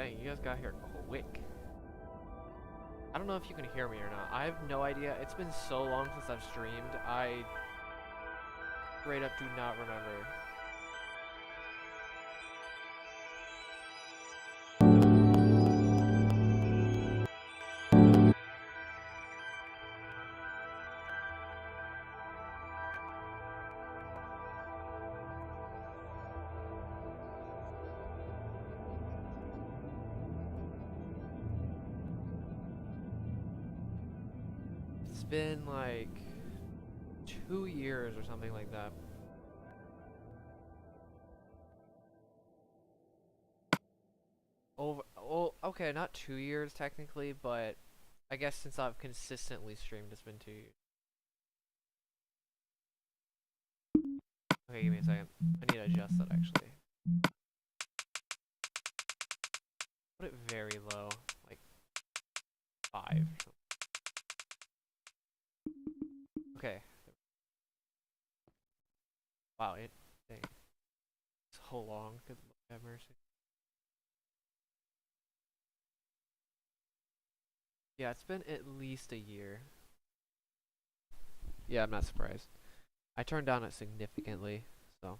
Dang, you guys got here quick. I don't know if you can hear me or not. I have no idea. It's been so long since I've streamed. I straight up do not remember. It's been like 2 years or something like that. Well, okay, not 2 years technically, but I guess since I've consistently streamed, it's been 2 years. Okay, give me a second. I need to adjust that actually. Put it very low, like 5 or something. Okay. Wow, dang. So long. Good Lord have mercy. Yeah, it's been at least a year. Yeah, I'm not surprised. I turned down it significantly, so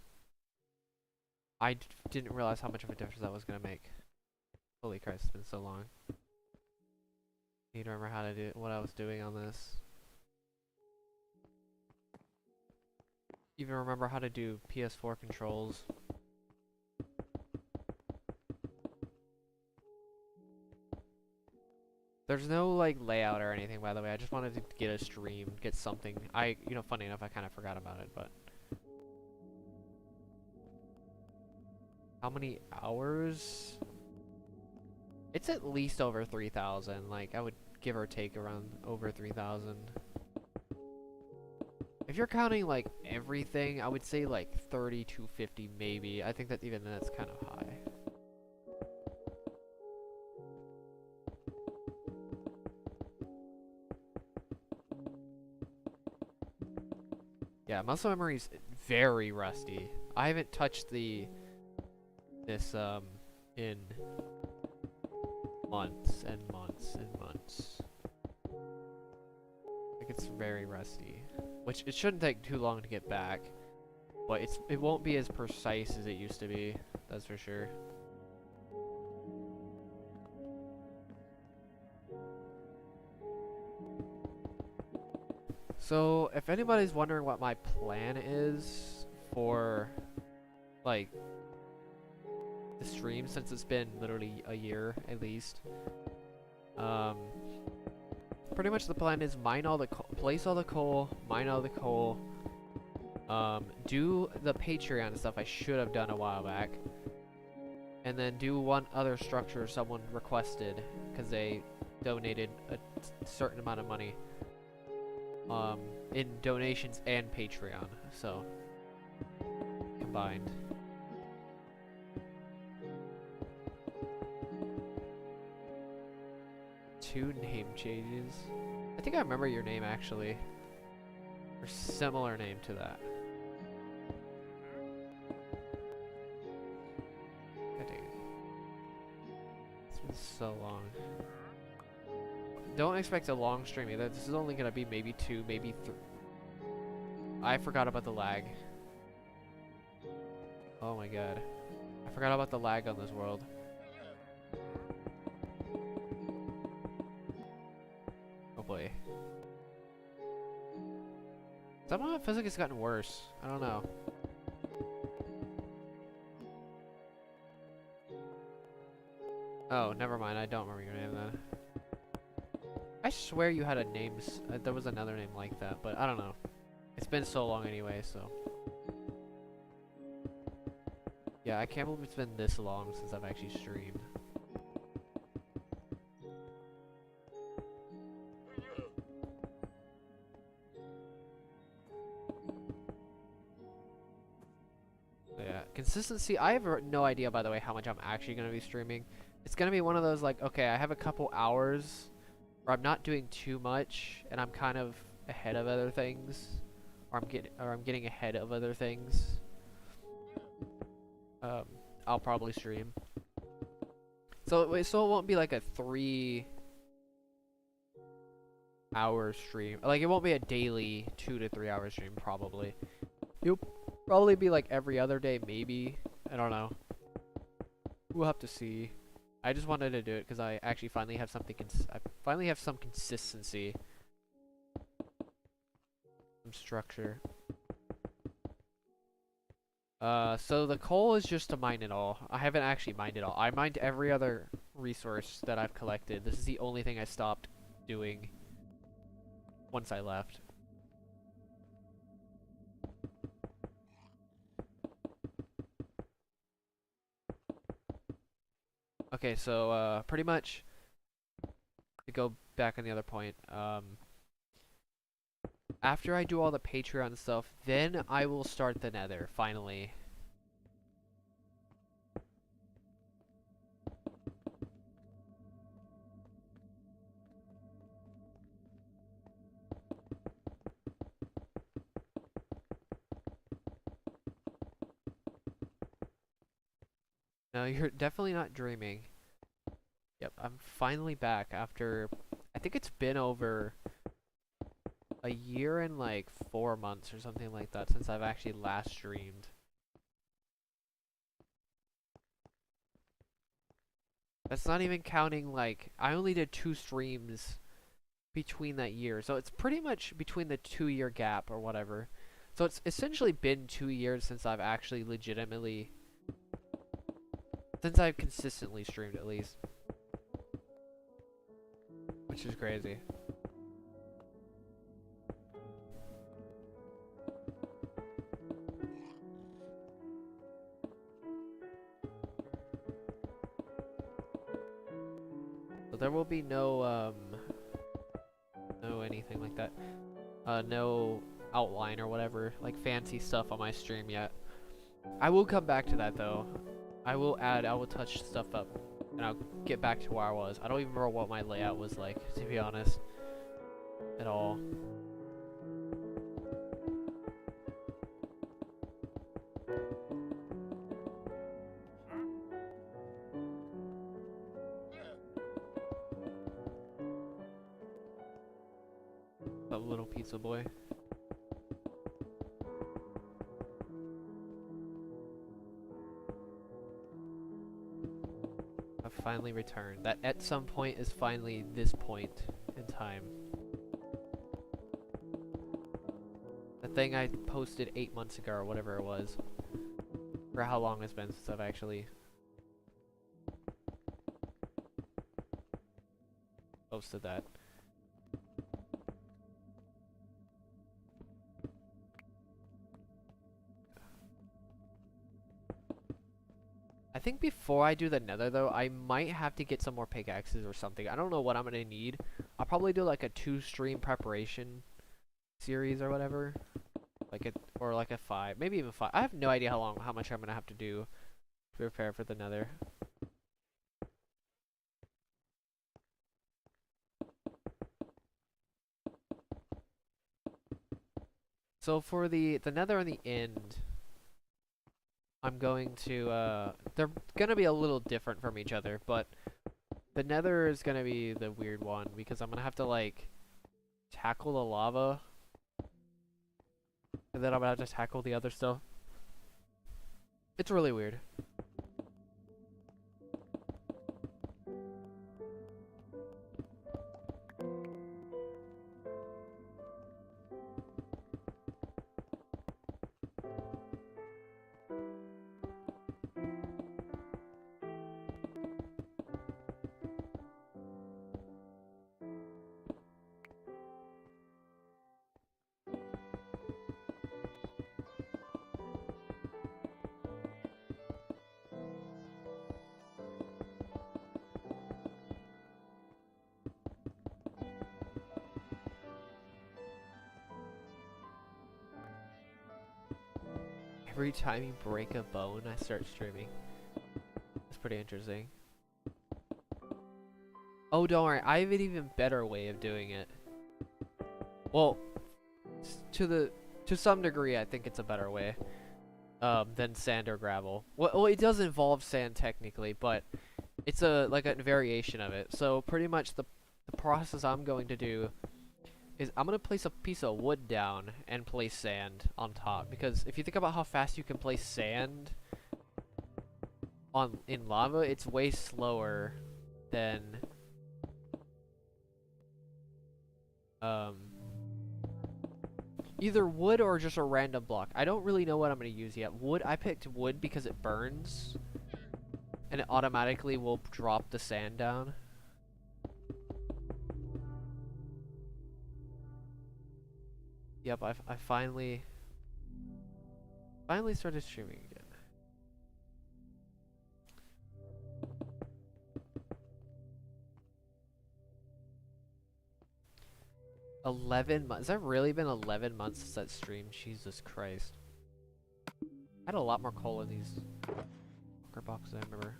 I didn't realize how much of a difference that was gonna make. Holy Christ, it's been so long. Need to remember how to do what I was doing on this. Even remember how to do PS4 controls. There's no like layout or anything, by the way. I just wanted to get a stream, get something. Funny enough, I kind of forgot about it, but how many hours? It's at least over 3,000. Like, I would give or take around over 3,000. If you're counting, like, everything, I would say, like, 30 to 50 maybe. I think that even that's kind of high. Yeah, muscle memory's very rusty. I haven't touched this, in months and months and months. Like, it's very rusty. Which, it shouldn't take too long to get back. But it won't be as precise as it used to be. That's for sure. So, if anybody's wondering what my plan is for, like, the stream, since it's been literally a year at least, pretty much the plan is place all the coal, mine all the coal, do the Patreon stuff I should have done a while back, and then do one other structure someone requested because they donated a certain amount of money. In donations and Patreon, so combined. Two name changes. I think I remember your name actually, or similar name to that. God dang it. It's been so long. Don't expect a long stream either. This is only gonna be maybe 2, maybe 3. I forgot about the lag. Oh my god. I forgot about the lag on this world. Oh boy. Somehow it feels like it's gotten worse. I don't know. Oh, never mind. I don't remember your name then. I swear you had a name, there was another name like that, but I don't know. It's been so long anyway, so. Yeah, I can't believe it's been this long since I've actually streamed. So yeah, consistency, I have no idea, by the way, how much I'm actually going to be streaming. It's going to be one of those, like, okay, I have a couple hours where I'm not doing too much, and I'm kind of ahead of other things, or I'm getting ahead of other things. I'll probably stream. So it won't be like a 3-hour stream. Like, it won't be a daily 2 to 3 hour stream, probably. It'll probably be like every other day, maybe. I don't know. We'll have to see. I just wanted to do it because I actually finally have something. I finally have some consistency, some structure. So the coal is just to mine it all. I haven't actually mined it all. I mined every other resource that I've collected. This is the only thing I stopped doing once I left. Okay, so pretty much to go back on the other point, after I do all the Patreon stuff, then I will start the Nether, finally. No, you're definitely not dreaming. Yep, I'm finally back after, I think it's been over a year and like 4 months or something like that since I've actually last streamed. That's not even counting, like, I only did 2 streams between that year. So it's pretty much between the 2-year gap or whatever. So it's essentially been 2 years since I've actually legitimately, since I've consistently streamed at least. Which is crazy. So there will be no anything like that. No outline or whatever, like fancy stuff on my stream yet. I will come back to that though. I will touch stuff up, and I'll get back to where I was. I don't even remember what my layout was like, to be honest, at all. A little pizza boy. I've finally returned. That at some point is finally this point in time. The thing I posted 8 months ago or whatever it was. For how long it's been since I've actually posted that. I think before I do the nether though, I might have to get some more pickaxes or something. I don't know what I'm gonna need. I'll probably do like a 2-stream preparation series or whatever. Or like a 5, maybe even 5. I have no idea how much I'm gonna have to do to prepare for the nether. So for the nether and the end, I'm going to, they're gonna be a little different from each other, but the nether is gonna be the weird one because I'm gonna have to like tackle the lava, and then I'm gonna have to tackle the other stuff. It's really weird. Every time you break a bone, I start streaming. That's pretty interesting. Oh, don't worry. I have an even better way of doing it. Well, to some degree, I think it's a better way than sand or gravel. Well, it does involve sand technically, but It's a like a variation of it. So pretty much the process I'm going to do is I'm gonna place a piece of wood down and place sand on top, because if you think about how fast you can place sand on in lava, it's way slower than um either wood or just a random block. I don't really know what I'm gonna use yet. Wood, I picked wood because it burns and it automatically will drop the sand down. Yep, I finally started streaming again. 11 months. Has that really been 11 months since that stream? Jesus Christ. I had a lot more coal in these bunker boxes, I remember.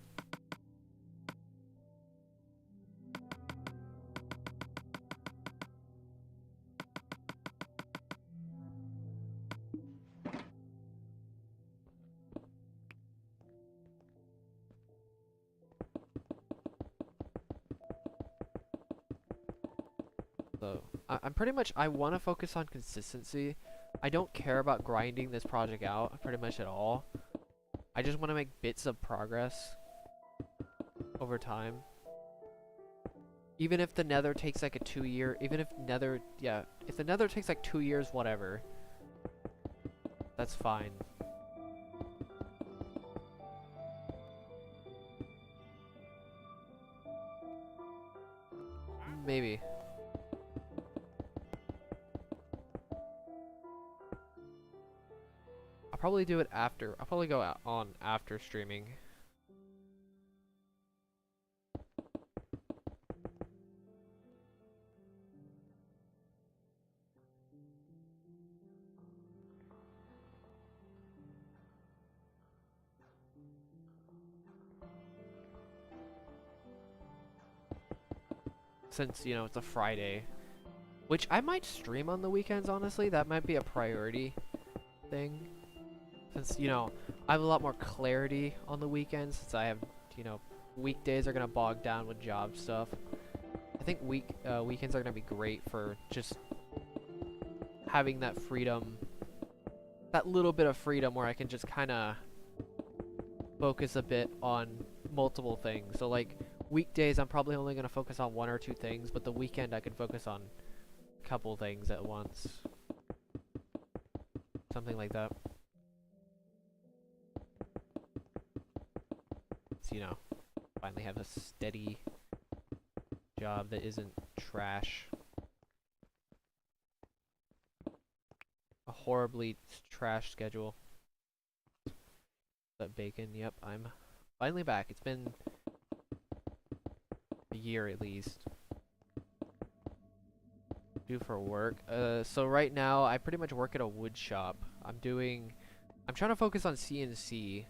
So, I'm pretty much, I want to focus on consistency. I don't care about grinding this project out pretty much at all. I just want to make bits of progress over time. Even if the nether takes like a 2-year, even if nether, yeah, if the nether takes like 2 years, whatever, that's fine. Maybe. I'll probably do it after. I'll probably go out on after streaming. Since, you know, it's a Friday. Which I might stream on the weekends, honestly. That might be a priority thing. Since, you know, I have a lot more clarity on the weekends, since I have, you know, weekdays are gonna bog down with job stuff. I think weekends are gonna be great for just having that freedom, that little bit of freedom where I can just kind of focus a bit on multiple things. So like weekdays, I'm probably only gonna focus on 1 or 2 things, but the weekend I can focus on a couple things at once. Something like that. So, you know, finally have a steady job that isn't trash. A horribly trash schedule. That bacon, yep, I'm finally back. It's been a year at least. Do for work. So right now I pretty much work at a wood shop. I'm trying to focus on CNC.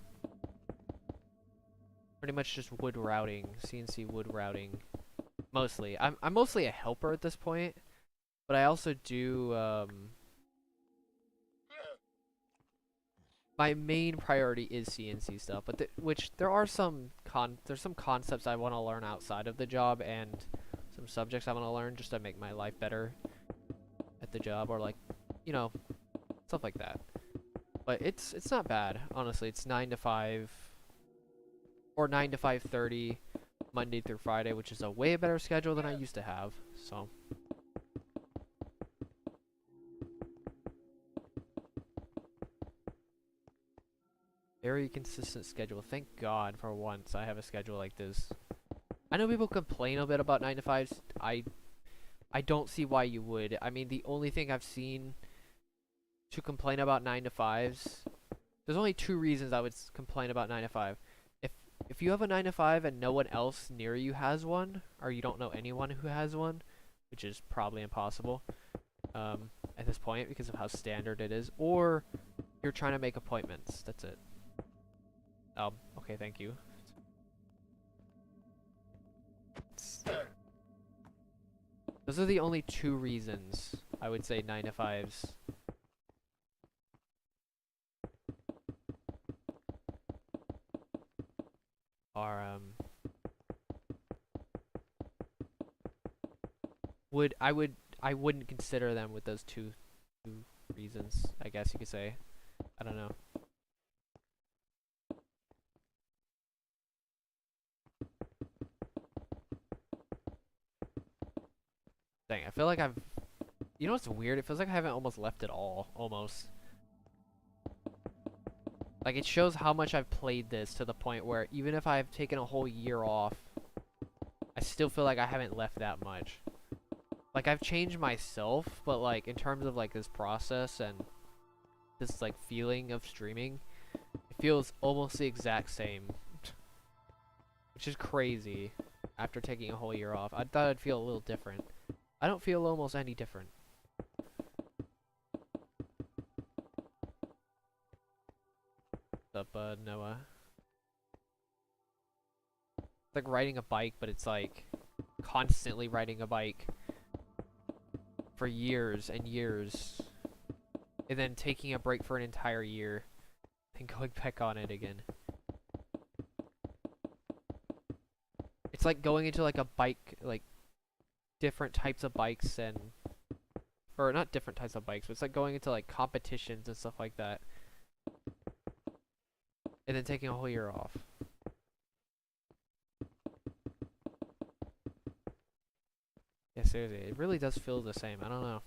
Pretty much just wood routing, CNC wood routing. Mostly. I'm mostly a helper at this point, but I also do my main priority is CNC stuff, but there's some concepts I want to learn outside of the job, and some subjects I want to learn just to make my life better at the job, or like, you know, stuff like that. But it's not bad, honestly. It's 9 to 5 or 9 to 5:30 Monday through Friday, which is a way better schedule than I used to have. So very consistent schedule. Thank God for once I have a schedule like this. I know people complain a bit about 9 to 5s. I don't see why you would. I mean, the only thing I've seen to complain about 9 to 5s, there's only 2 reasons I would complain about 9 to 5. If you have a 9 to 5 and no one else near you has one, or you don't know anyone who has one, which is probably impossible at this point because of how standard it is, or you're trying to make appointments. That's it. Okay, thank you. Those are the only 2 reasons I would say 9 to 5s are I wouldn't consider them with those two reasons, I guess you could say. I don't know. Dang, I feel like I've... You know what's weird? It feels like I haven't almost left at all. Almost. Like, it shows how much I've played this to the point where even if I've taken a whole year off, I still feel like I haven't left that much. Like, I've changed myself, but, like, in terms of, like, this process and this, like, feeling of streaming, it feels almost the exact same. Which is crazy after taking a whole year off. I thought I'd feel a little different. I don't feel almost any different. What's up, Noah? It's like riding a bike, but it's like constantly riding a bike for years and years, and then taking a break for an entire year and going back on it again. It's like going into like a bike, like different types of bikes and, or not different types of bikes, but it's like going into like competitions and stuff like that, and then taking a whole year off. Yeah, seriously, it really does feel the same. I don't know.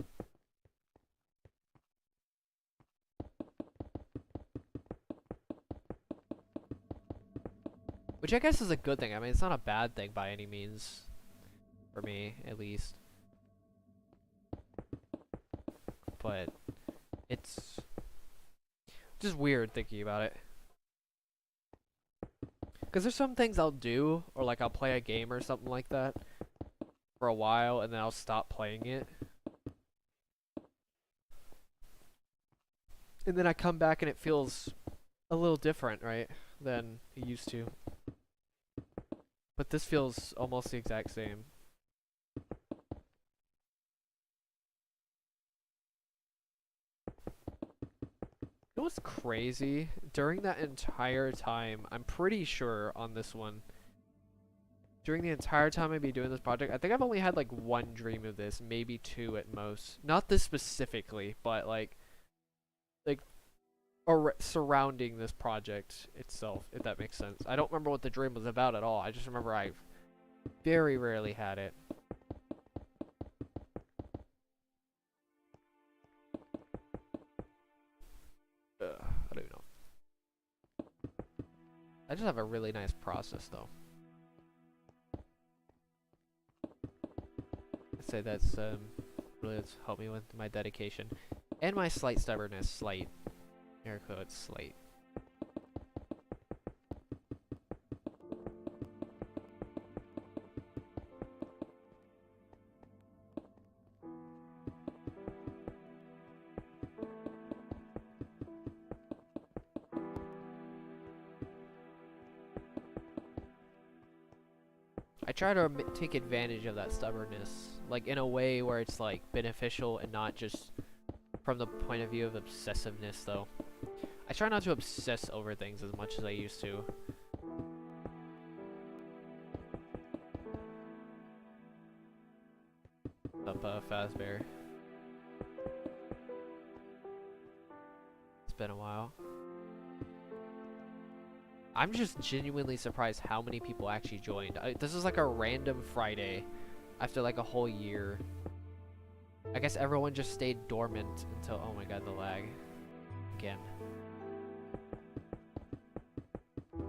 Which I guess is a good thing. I mean, it's not a bad thing by any means. For me, at least. But it's just weird thinking about it. Because there's some things I'll do, or like I'll play a game or something like that for a while, and then I'll stop playing it. And then I come back and it feels a little different, right, than it used to. But this feels almost the exact same. You know what's crazy? During that entire time, I'm pretty sure on this one, during the entire time I'd be doing this project, I think I've only had like one dream of this, maybe two at most. Not this specifically, but like surrounding this project itself, if that makes sense. I don't remember what the dream was about at all. I just remember I've very rarely had it. I don't know. I just have a really nice process, though. I'd say that's really has helped me with my dedication and my slight stubbornness. Slight, air quotes, slight. I try to take advantage of that stubbornness, like in a way where it's like beneficial and not just from the point of view of obsessiveness, though. I try not to obsess over things as much as I used to. Up, Fazbear. It's been a while. I'm just genuinely surprised how many people actually joined. This is like a random Friday after like a whole year. I guess everyone just stayed dormant until, oh my god, the lag. Again.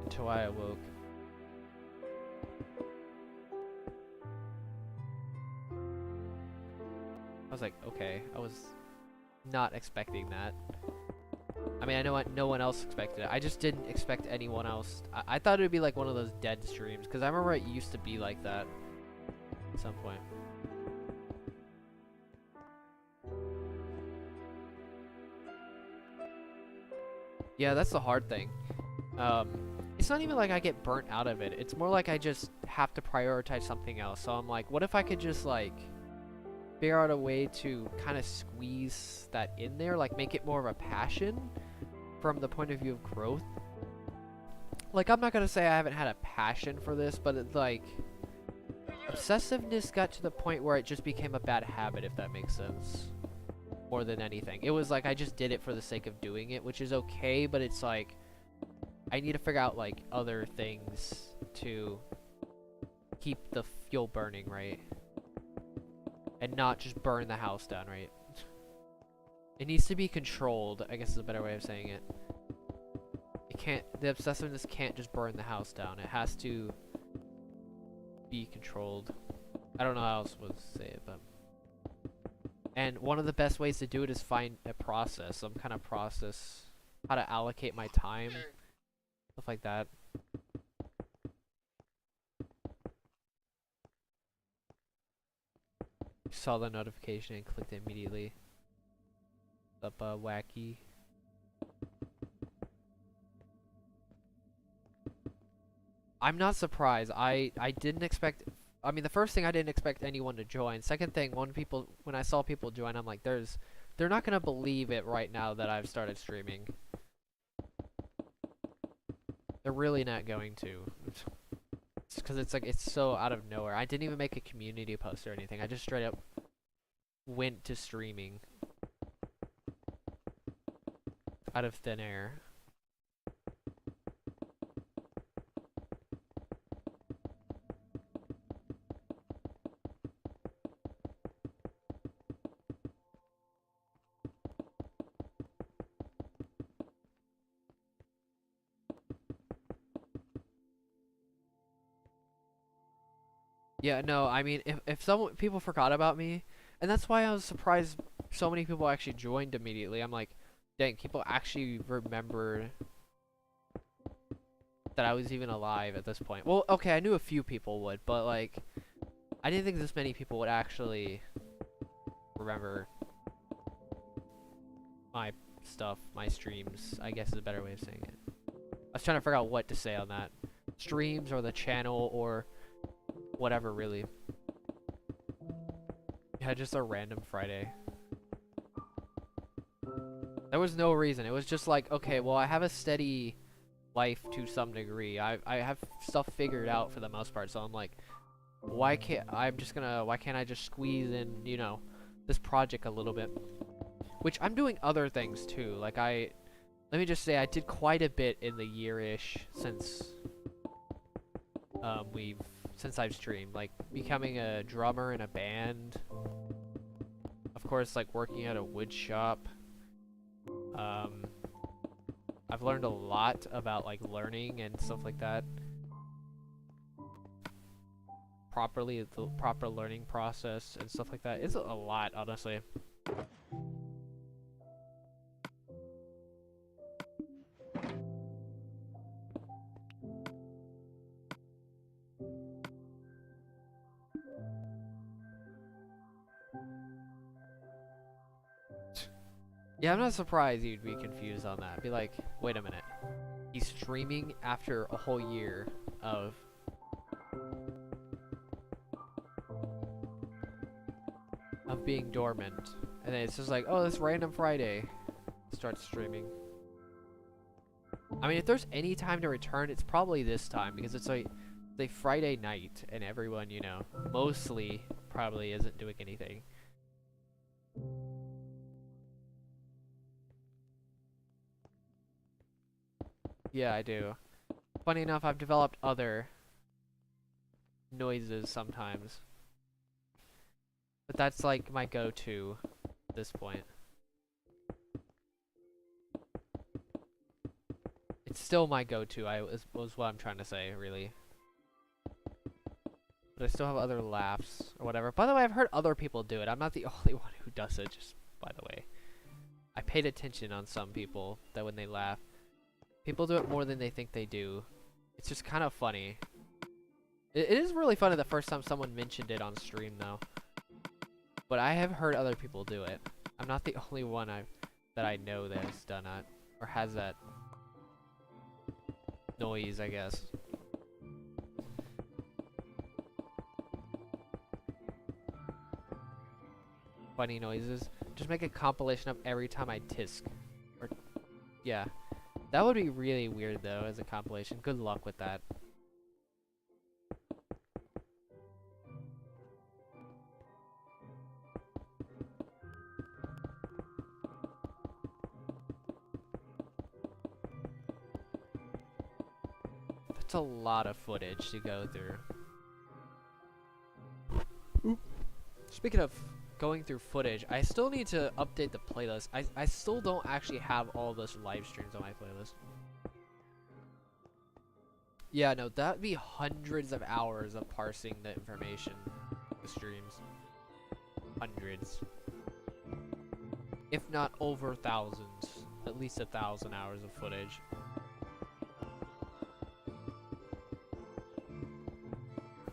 Until I awoke. I was like, okay, I was not expecting that. I mean, I know no one else expected it. I just didn't expect anyone else. I thought it would be like one of those dead streams, because I remember it used to be like that at some point. Yeah, that's the hard thing. It's not even like I get burnt out of it. It's more like I just have to prioritize something else. So I'm like, what if I could just like figure out a way to kind of squeeze that in there, like make it more of a passion from the point of view of growth. Like, I'm not gonna say I haven't had a passion for this, but it's like Obsessiveness got to the point where it just became a bad habit, if that makes sense. More than anything. It was like I just did it for the sake of doing it, which is okay, but it's like I need to figure out like other things to keep the fuel burning, right? And not just burn the house down, right? It needs to be controlled, I guess is a better way of saying it. It can't, the obsessiveness can't just burn the house down. It has to be controlled. I don't know how else to say it, but... And one of the best ways to do it is find a process, some kind of process, how to allocate my time, stuff like that. Saw the notification and clicked it immediately. Up, wacky. I'm not surprised. I didn't expect. I mean, the first thing, I didn't expect anyone to join. Second thing, when I saw people join, I'm like, they're not gonna believe it right now that I've started streaming. They're really not going to. Because it's like, it's so out of nowhere. I didn't even make a community post or anything. I just straight up went to streaming. Out of thin air. Yeah, no, I mean, if people forgot about me, and that's why I was surprised so many people actually joined immediately. I'm like, dang, people actually remembered that I was even alive at this point. Well, okay, I knew a few people would, but like, I didn't think this many people would actually remember my stuff, my streams, I guess is a better way of saying it. I was trying to figure out what to say on that. Streams or the channel or whatever, really. Yeah, just a random Friday. There was no reason. It was just like, okay, well, I have a steady life to some degree. I have stuff figured out for the most part, so I'm like, why can't I just squeeze in, you know, this project a little bit? Which I'm doing other things too. Like let me just say I did quite a bit in the year-ish since I've streamed, like becoming a drummer in a band, of course, like working at a wood shop. I've learned a lot about like learning and stuff like that. The proper learning process and stuff like that. It's a lot, honestly. Yeah, I'm not surprised you'd be confused on that. Be like, wait a minute. He's streaming after a whole year of being dormant. And then it's just like, oh, this random Friday. Starts streaming. I mean, if there's any time to return, it's probably this time. Because it's like a Friday night. And everyone, you know, mostly probably isn't doing anything. Yeah, I do. Funny enough, I've developed other noises sometimes. But that's like my go-to at this point. It's still my go-to, was what I'm trying to say, really. But I still have other laughs or whatever. By the way, I've heard other people do it. I'm not the only one who does it, just by the way. I paid attention on some people that when they laugh. People do it more than they think they do. It's just kind of funny. It is really funny the first time someone mentioned it on stream, though. But I have heard other people do it. I'm not the only one that I know that has done that. Or has that noise, I guess. Funny noises. Just make a compilation of every time I tisk. Or, yeah. That would be really weird, though, as a compilation. Good luck with that. a lot of footage to go through. Speaking of going through footage, I still need to update the playlist. I still don't actually have all those live streams on my playlist. Yeah, no, that'd be hundreds of hours of parsing the information, the streams. Hundreds. If not over thousands. At least 1,000 hours of footage.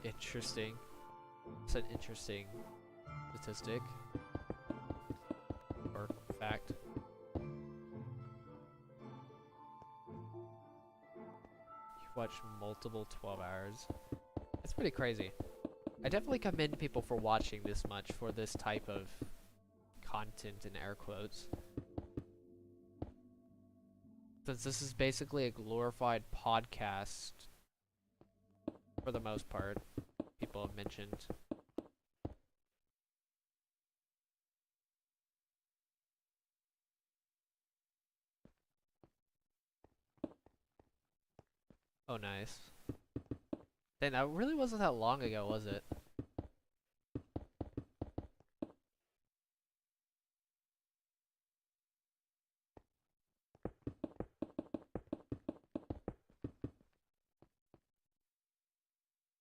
Interesting. It's an interesting statistic. Or fact. You watch multiple 12 hours. That's pretty crazy. I definitely commend people for watching this much for this type of content in air quotes. Since this is basically a glorified podcast for the most part, people have mentioned. Oh, nice. Dang, that really wasn't that long ago, was it?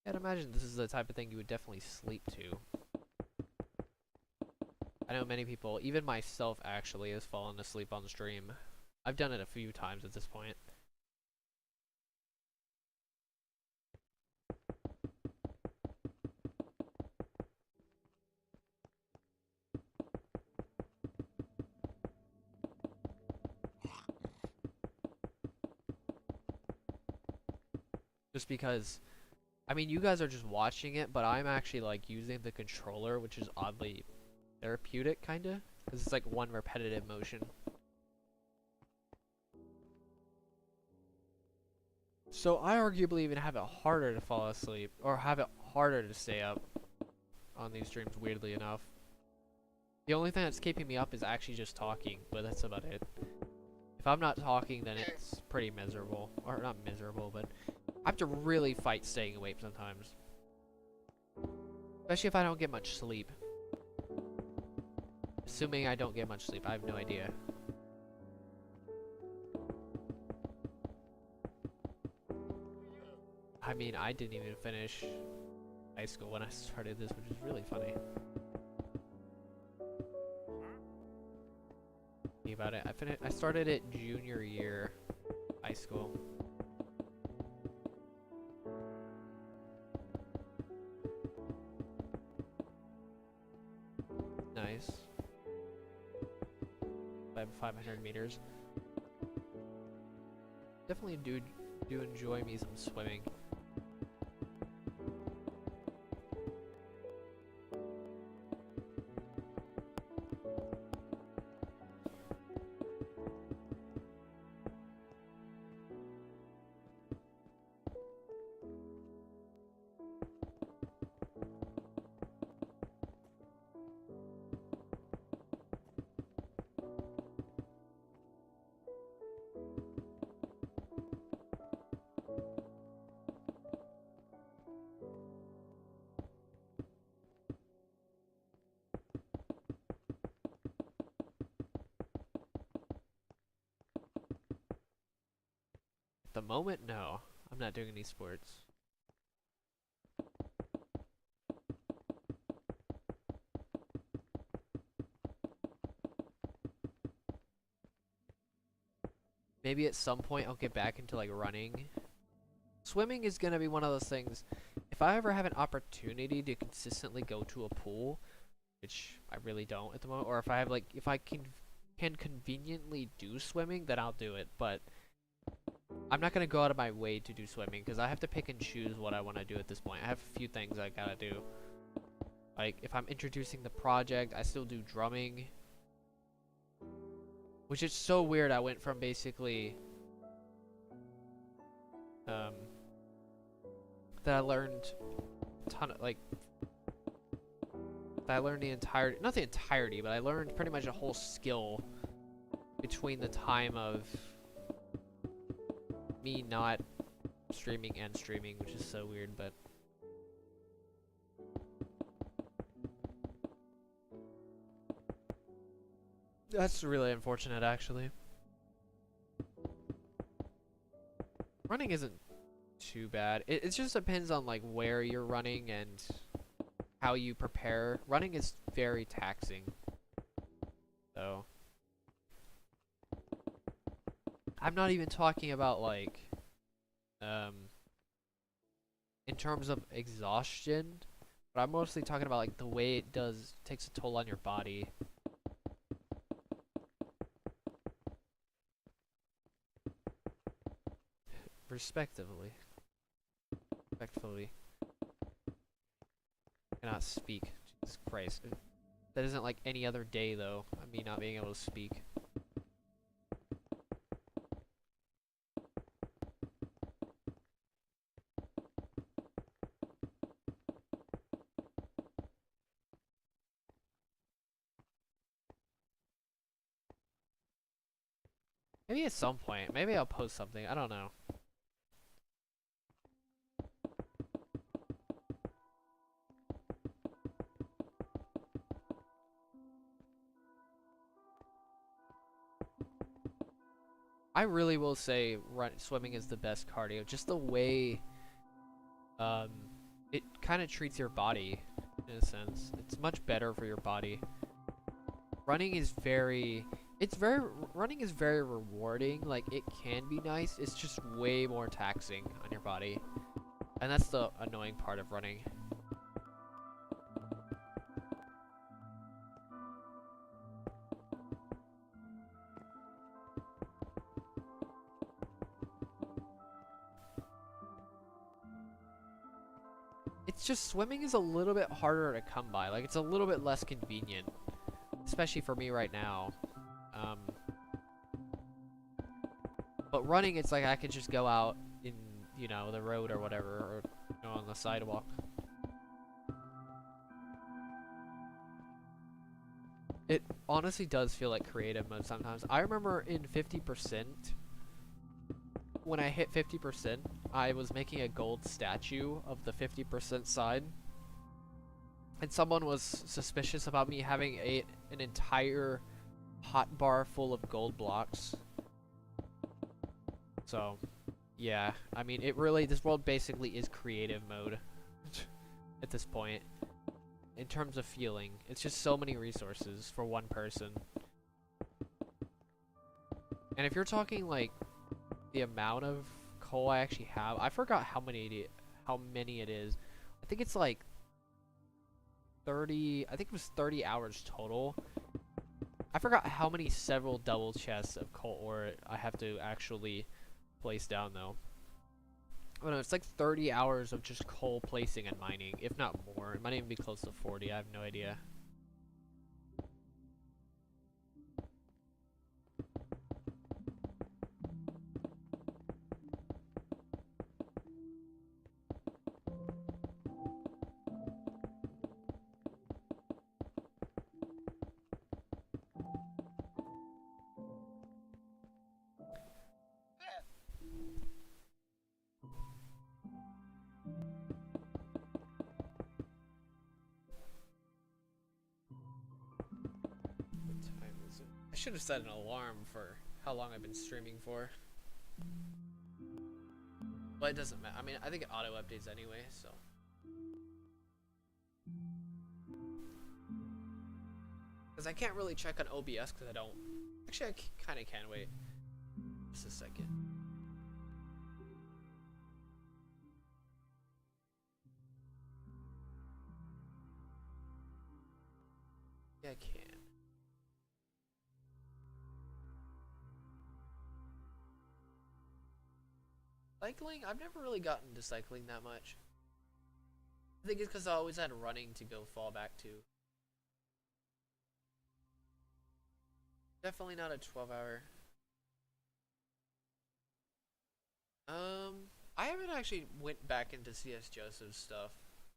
I'd imagine this is the type of thing you would definitely sleep to. I know many people, even myself actually, has fallen asleep on stream. I've done it a few times at this point. Just because, I mean, you guys are just watching it, but I'm actually like using the controller, which is oddly therapeutic, kinda, because it's like one repetitive motion. So I arguably even have it harder to fall asleep, or have it harder to stay up on these streams, weirdly enough. The only thing that's keeping me up is actually just talking, but that's about it. If I'm not talking, then it's pretty miserable. Or not miserable, but I have to really fight staying awake sometimes. Especially if I don't get much sleep. Assuming I don't get much sleep, I have no idea. I mean, I didn't even finish high school when I started this, which is really funny. Think about it. I started it junior year high school. Nice. 500 meters. Definitely do enjoy me some swimming. At the moment, no. I'm not doing any sports. Maybe at some point I'll get back into like running. Swimming is gonna be one of those things. If I ever have an opportunity to consistently go to a pool, which I really don't at the moment, or if I have like, if I can conveniently do swimming, then I'll do it. But I'm not gonna go out of my way to do swimming because I have to pick and choose what I want to do at this point. I have a few things I gotta do. Like if I'm introducing the project, I still do drumming. Which is so weird. I went from basically that I learned a ton of like that I learned the entire, not the entirety, but I learned pretty much a whole skill between the time of me not streaming and streaming, which is so weird, but that's really unfortunate, actually. Running isn't too bad. It just depends on like where you're running and how you prepare. Running is very taxing, so I'm not even talking about like in terms of exhaustion, but I'm mostly talking about like the way it takes a toll on your body. Respectively. Respectfully. I cannot speak. Jesus Christ. That isn't like any other day though, of me not being able to speak. Maybe at some point. Maybe I'll post something. I don't know. I really will say swimming is the best cardio. Just the way it kind of treats your body in a sense. It's much better for your body. Running is very rewarding. Like it can be nice. It's just way more taxing on your body. And that's the annoying part of running. It's just swimming is a little bit harder to come by. Like it's a little bit less convenient, especially for me right now. But running, it's like I could just go out in, you know, the road or whatever, or you know, on the sidewalk. It honestly does feel like creative mode sometimes. I remember in 50%, when I hit 50%, I was making a gold statue of the 50% side. And someone was suspicious about me having an entire hotbar full of gold blocks. So, yeah. I mean, this world basically is creative mode at this point. In terms of feeling. It's just so many resources for one person. And if you're talking, like, the amount of coal I actually have, I forgot how many it is. I think it's like 30, I think it was 30 hours total. I forgot how many several double chests of coal ore I have to actually place down though. I don't know, it's like 30 hours of just coal placing and mining, if not more. It might even be close to 40, I have no idea. I should have set an alarm for how long I've been streaming for. But it doesn't matter. I mean, I think it auto updates anyway, so. Because I can't really check on OBS because I don't. Actually, I kind of can. Wait. Just a second. Yeah, I can. Cycling? I've never really gotten into cycling that much. I think it's because I always had running to go fall back to. Definitely not a 12-hour. I haven't actually went back into CS Joseph's stuff.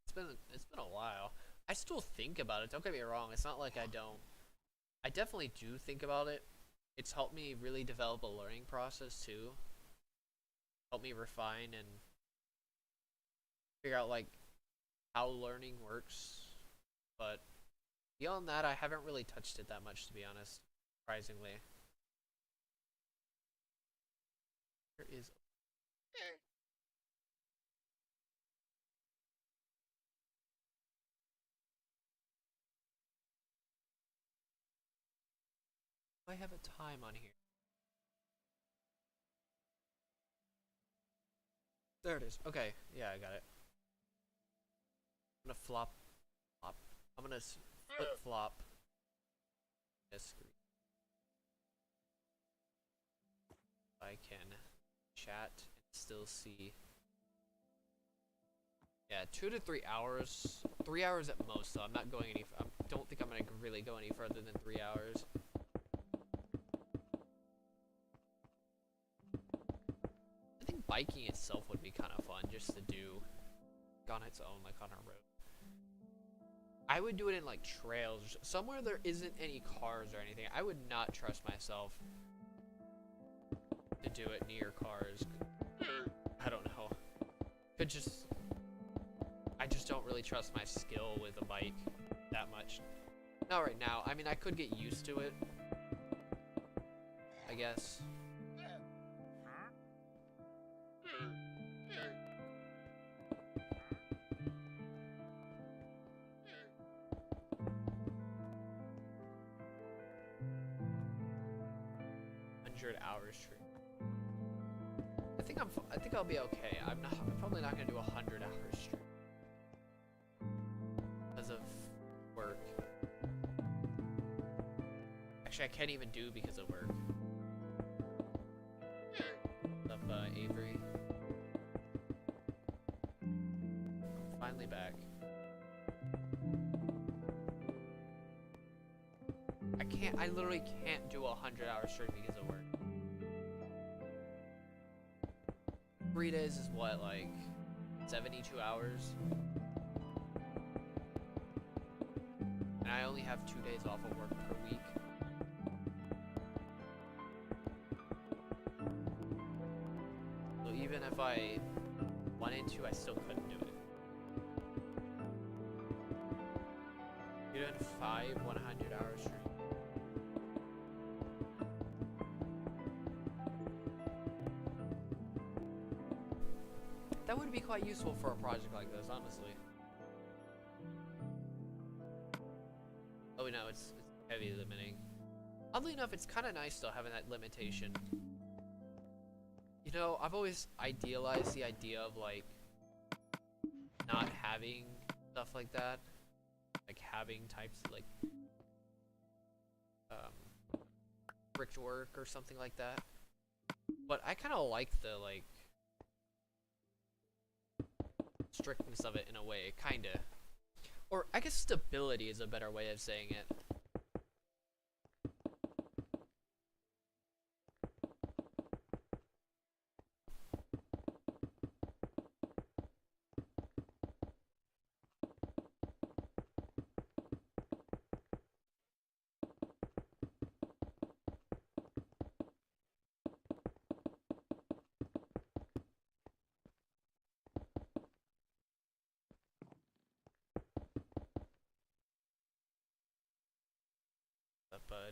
It's been a while. I still think about it. Don't get me wrong. It's not like I don't. I definitely do think about it. It's helped me really develop a learning process too. Help me refine and figure out like how learning works, but beyond that, I haven't really touched it that much, to be honest. Surprisingly, there is. I have a time on here. There it is. Okay, yeah, I got it. I'm gonna flop. I'm gonna flip flop this screen. I can chat and still see. Yeah, 2 to 3 hours. 3 hours at most, so I'm not going any. I don't think I'm gonna really go any further than 3 hours. I think biking itself would be kind of fun just to do on its own, like on a road. I would do it in like trails, somewhere there isn't any cars or anything. I would not trust myself to do it near cars. I don't know. I just don't really trust my skill with a bike that much. Not right now. I mean, I could get used to it, I guess. Hours stream. I think I'll be okay. I'm probably not gonna do 100 hours stream because of work. Actually, I can't even do because of work. What's up, Avery? I'm finally back. I literally can't do 100-hour stream because of work. 3 days is what, like 72 hours? And I only have 2 days off of work per week. So even if I wanted to, I still couldn't do it. You're doing 5 100-hour streams. That would be quite useful for a project like this, honestly. Oh no, it's heavy limiting. Oddly enough, it's kind of nice though having that limitation. You know, I've always idealized the idea of like not having stuff like that, like having types like bricked work or something like that. But I kind of like the like strictness of it in a way, kinda. Or I guess stability is a better way of saying it.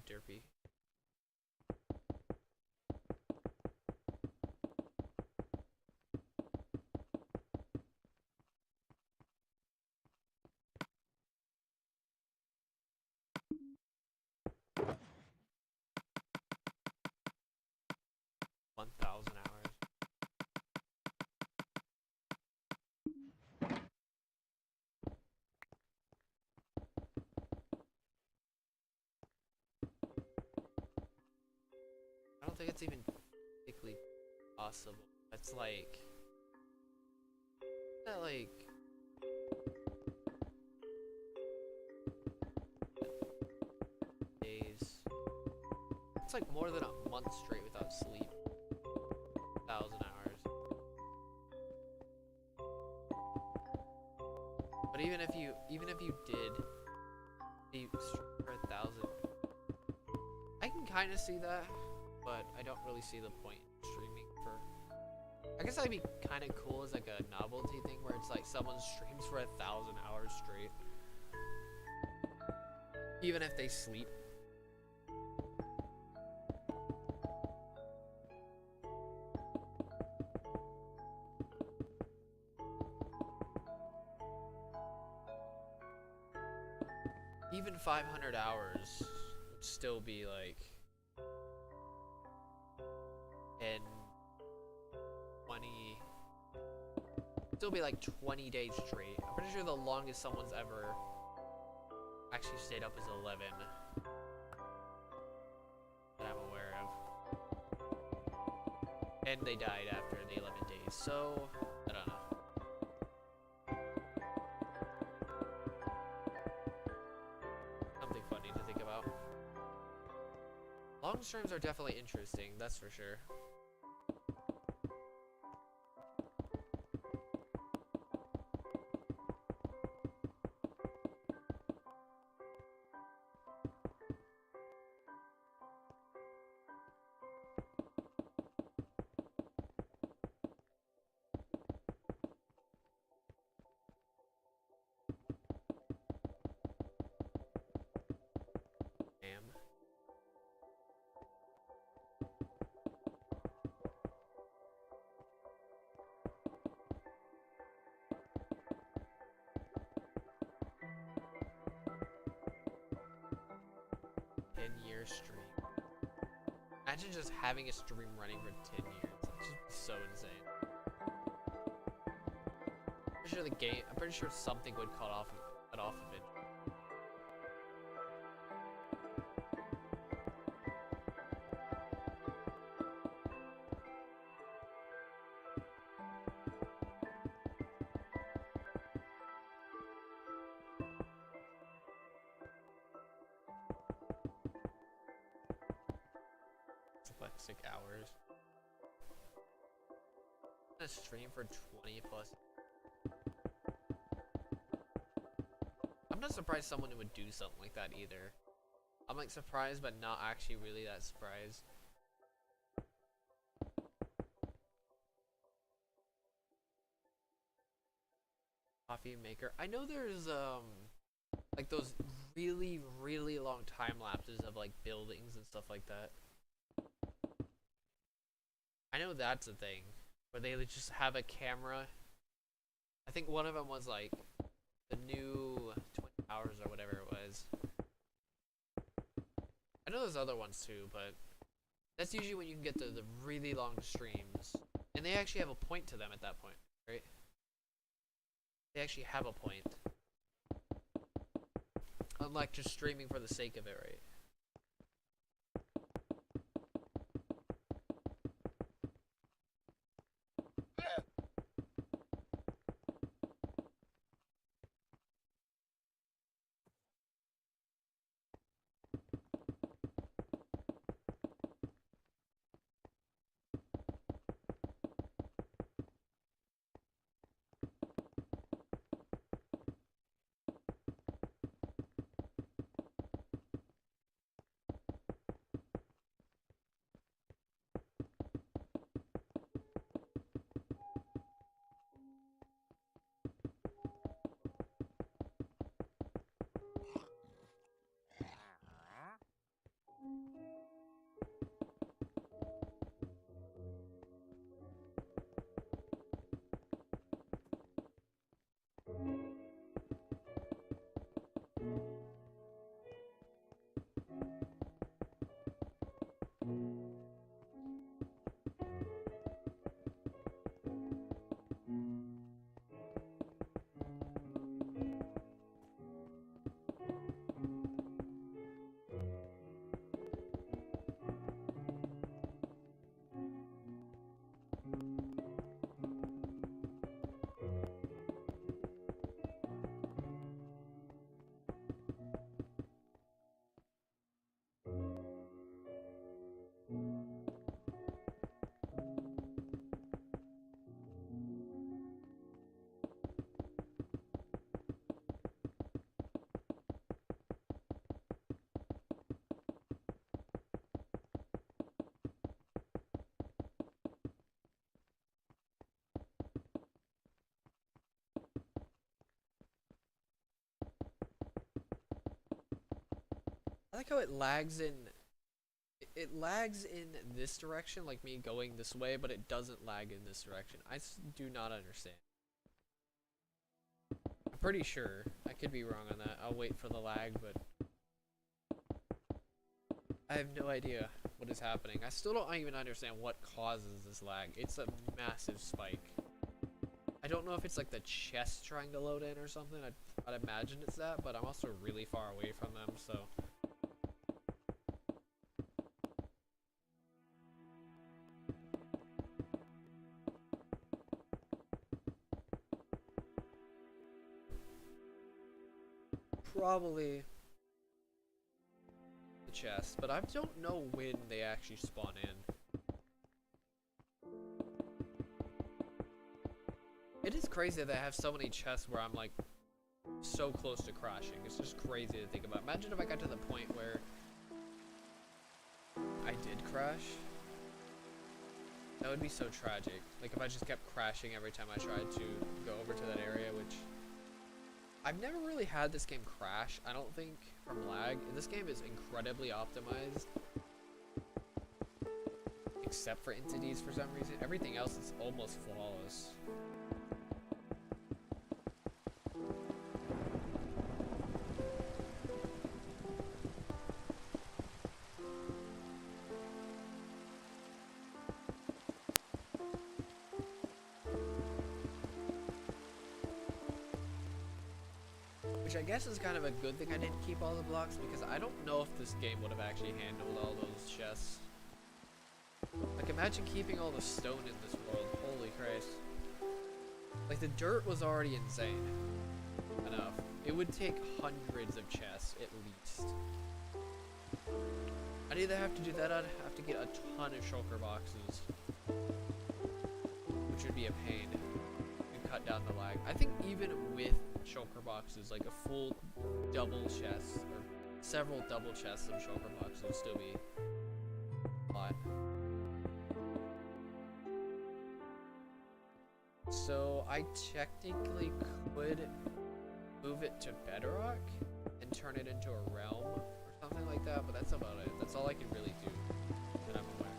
Derpy. $1,000. I don't think it's even physically possible. It's like, that like days. It's like more than a month straight without sleep. 1,000 hours. But even if you did be for 1,000, I can kind of see that. But I don't really see the point in streaming for. I guess that'd be kind of cool as like a novelty thing where it's like someone streams for 1,000 hours straight. Even if they sleep. Even 500 hours would still be like in 20, still be like 20 days straight. I'm pretty sure the longest someone's ever actually stayed up is 11 that I'm aware of. And they died after the 11 days, so I don't know. Something funny to think about. Long streams are definitely interesting, that's for sure. Stream. Imagine just having a stream running for 10 years. That's just so insane. I'm pretty sure something would cut off of it. Hours. I'm gonna stream for 20 plus. I'm not surprised someone would do something like that either. I'm like surprised, but not actually really that surprised. Coffee maker. I know there's like those really long time lapses of like buildings and stuff like that. I know that's a thing, where they just have a camera. I think one of them was like the new Twin Towers or whatever it was. I know there's other ones too, but that's usually when you can get the really long streams. And they actually have a point to them at that point, right? They actually have a point. Unlike just streaming for the sake of it, right? I like how it lags in. It lags in this direction, like me going this way, but it doesn't lag in this direction. I do not understand. I'm pretty sure. I could be wrong on that. I'll wait for the lag, but I have no idea what is happening. I still don't even understand what causes this lag. It's a massive spike. I don't know if it's like the chest trying to load in or something. I'd imagine it's that, but I'm also really far away from them, so. Probably the chest, but I don't know when they actually spawn in. It is crazy that I have so many chests where I'm like so close to crashing. It's just crazy to think about. Imagine if I got to the point where I did crash. That would be so tragic. Like if I just kept crashing every time I tried to go over to that area, which I've never really had this game crash, I don't think, from lag. This game is incredibly optimized. Except for entities for some reason. Everything else is almost flawless. Which I guess is kind of a good thing I didn't keep all the blocks, because I don't know if this game would have actually handled all those chests. Like imagine keeping all the stone in this world, holy Christ. Like the dirt was already insane enough. It would take hundreds of chests at least. I'd either have to do that, I'd have to get a ton of shulker boxes, which would be a pain and cut down the lag. I think even with shulker boxes, like a full double chest or several double chests of shulker boxes would still be a lot. So I technically could move it to Bedrock and turn it into a realm or something like that, but that's about it. That's all I can really do that I'm aware.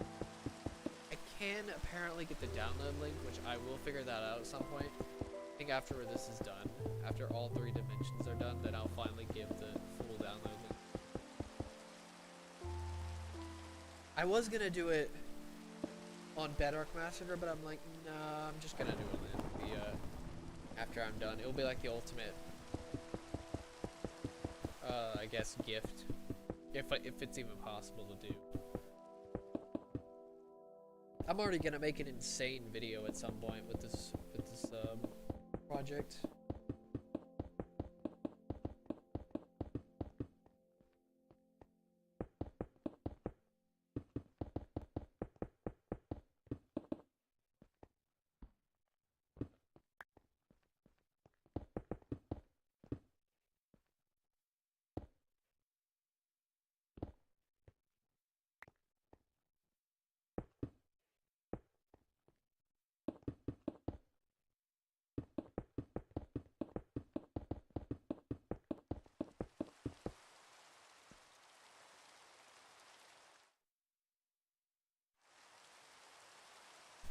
I can apparently get the download link, which I will figure that out at some point. I think after this is done, after all 3 dimensions are done, then I'll finally give the full download link. I was gonna do it on Bedrock Massacre, but I'm like, nah, I'm just gonna do it after I'm done. It'll be like the ultimate, I guess, gift, if it's even possible to do. I'm already gonna make an insane video at some point with this project.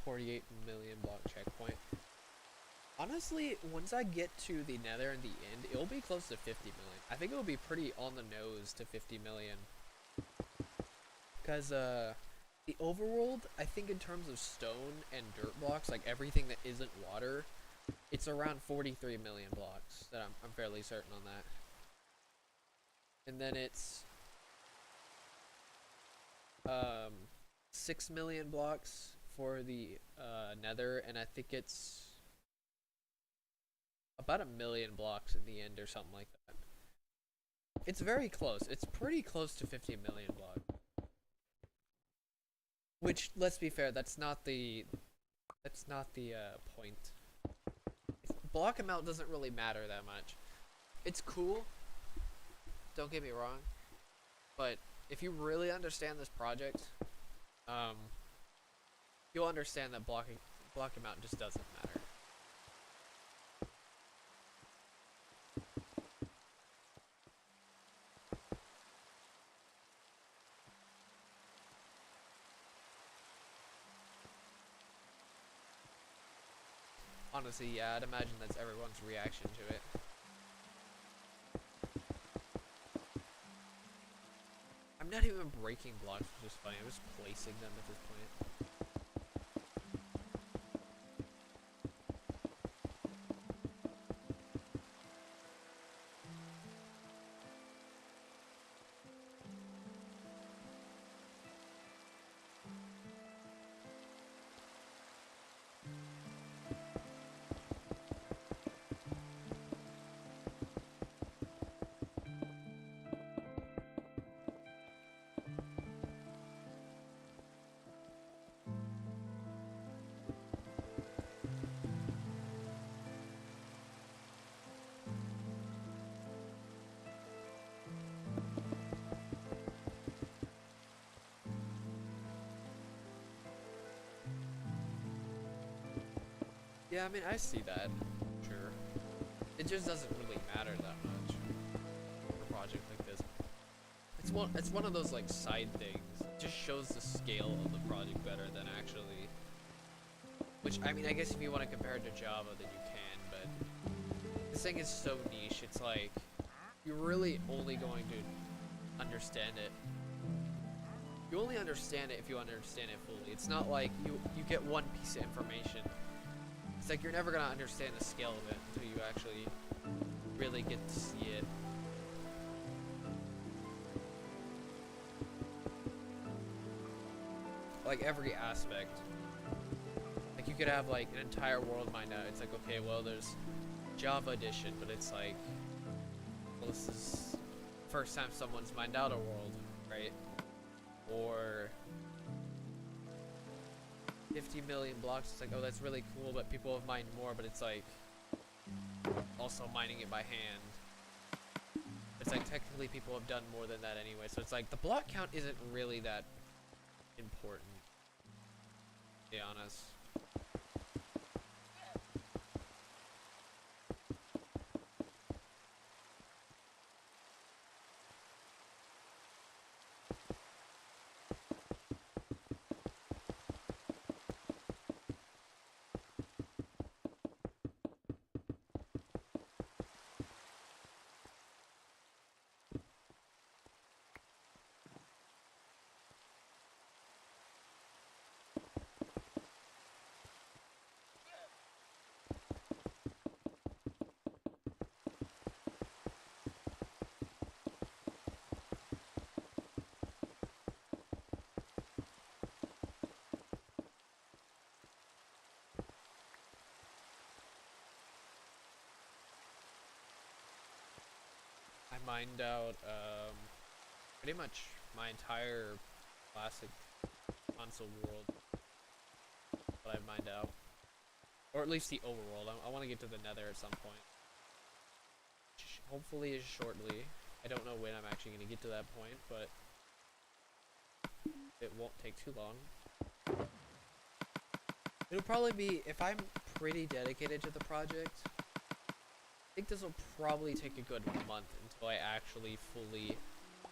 $48 million block checkpoint. Honestly, once I get to the nether and the end, it'll be close to 50 million. I think it'll be pretty on the nose to 50 million. Because, the overworld, I think in terms of stone and dirt blocks, like everything that isn't water, it's around 43 million blocks. That I'm fairly certain on that. And then it's 6 million blocks for the nether, and I think it's about 1 million blocks in the end or something like that. It's very close. It's pretty close to 50 million blocks. Which, let's be fair, that's not the point. Block amount doesn't really matter that much. It's cool, don't get me wrong, but if you really understand this project, you'll understand that block amount just doesn't matter. honestly, yeah, I'd imagine that's everyone's reaction to it. I'm not even breaking blocks, which is funny. I'm just placing them at this point. Yeah, I mean, I see that. Sure. It just doesn't really matter that much for a project like this. It's one of those like side things. It just shows the scale of the project better than actually. Which, I mean, I guess if you want to compare it to Java, then you can, but this thing is so niche. It's like you're really only going to understand it. You only understand it if you understand it fully. It's not like you get one piece of information. It's like you're never gonna understand the scale of it until you actually really get to see it. Like every aspect. Like you could have like an entire world mined out. It's like, okay, well there's Java edition, but it's like, well, this is the first time someone's mined out a world, right? Or 50 million blocks, it's like, oh, that's really cool, but people have mined more, but it's like also mining it by hand. It's like technically people have done more than that anyway, so it's like the block count isn't really that important, to be honest. I mined out pretty much my entire classic console world that I've mined out, or at least the overworld. I want to get to the nether at some point, hopefully shortly. I don't know when I'm actually going to get to that point, but it won't take too long. It'll probably be, if I'm pretty dedicated to the project, I think this will probably take a good month until I actually fully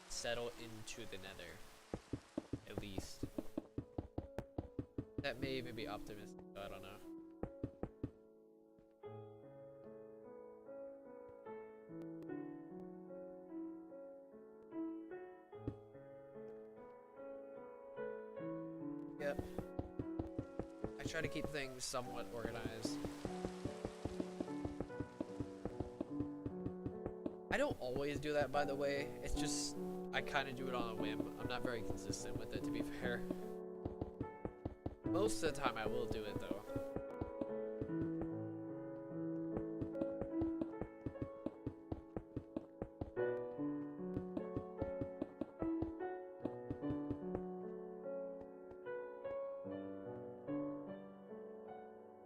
settle into the nether, at least. That may even be optimistic, I don't know. Yep. I try to keep things somewhat organized. I don't always do that, by the way. It's just, I kind of do it on a whim. I'm not very consistent with it, to be fair. Most of the time I will do it, though.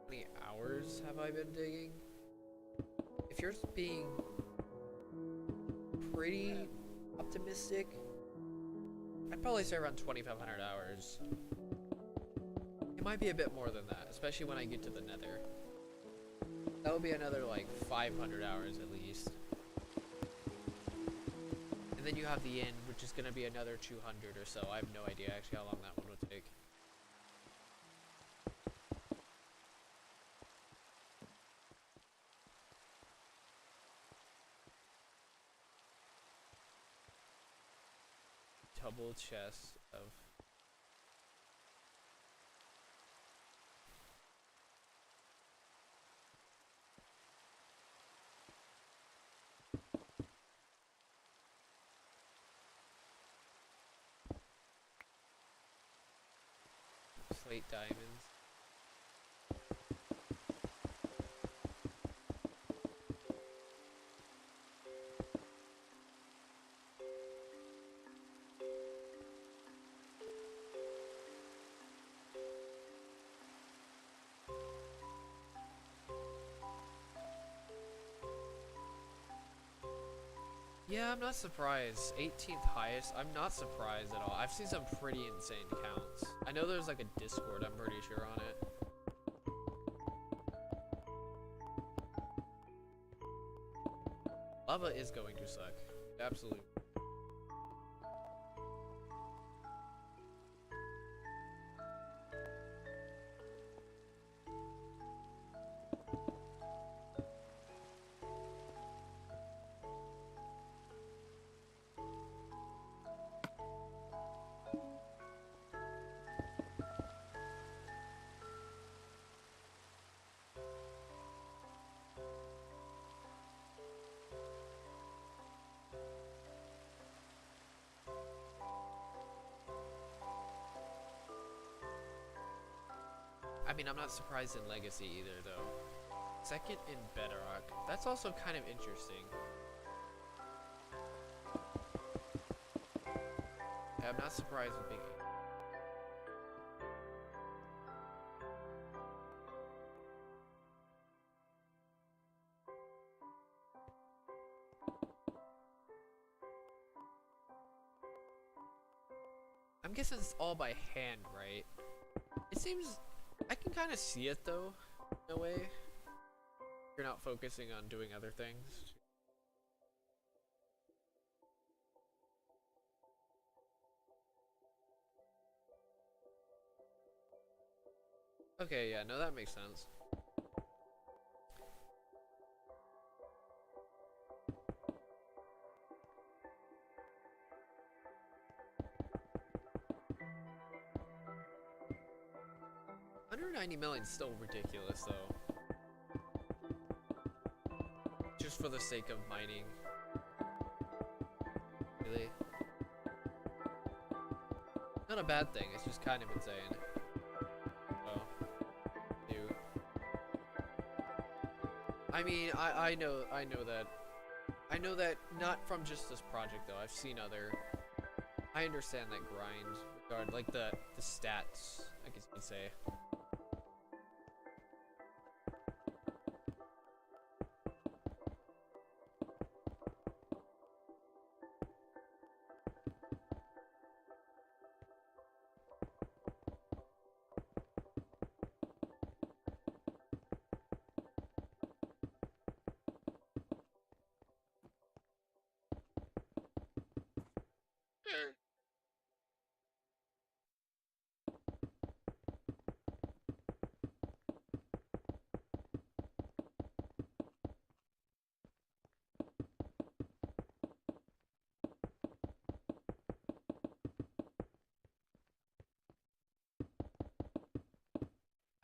How many hours have I been digging? If you're being pretty optimistic, I'd probably say around 2,500 hours. It might be a bit more than that, especially when I get to the nether. That would be another like 500 hours at least. And then you have the end, which is going to be another 200 or so. I have no idea actually how long that one would take. double chest of... slate diamonds. Yeah, I'm not surprised. 18th highest, I'm not surprised at all. I've seen some pretty insane counts. I know there's like a Discord, I'm pretty sure, on it. Lava is going to suck. Absolutely. I mean, I'm not surprised in Legacy either, though. Second in Bedrock. That's also kind of interesting. Yeah, I'm not surprised with being... I'm guessing it's all by hand, right? It seems... I can kind of see it, though, in a way. You're not focusing on doing other things. Okay, yeah, no, that makes sense. $190 million is still ridiculous, though. Just for the sake of mining. Really? Not a bad thing, it's just kind of insane. Oh. Ew. I mean, I know that. I know that not from just this project, though. I've seen other... I understand that grind regard, like the stats, I guess you could say.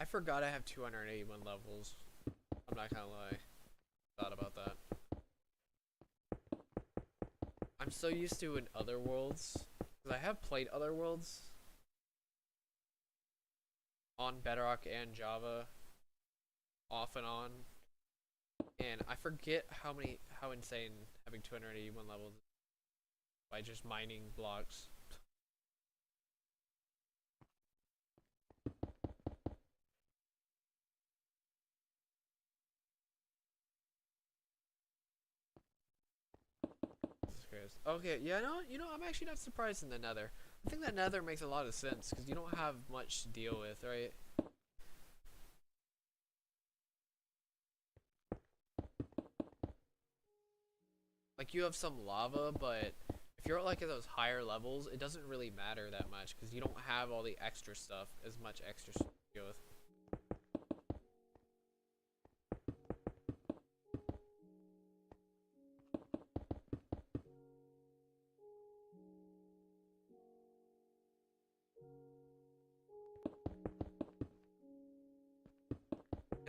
I forgot I have 281 levels. I'm not gonna lie. Thought about that. I'm so used to in other worlds, because I have played other worlds on Bedrock and Java, off and on, and I forget how insane having 281 levels by just mining blocks. Okay, yeah, no, you know, I'm actually not surprised in the nether. I think that nether makes a lot of sense, because you don't have much to deal with, right? Like, you have some lava, but if you're like at those higher levels, it doesn't really matter that much, because you don't have all the extra stuff, as much extra stuff to deal with.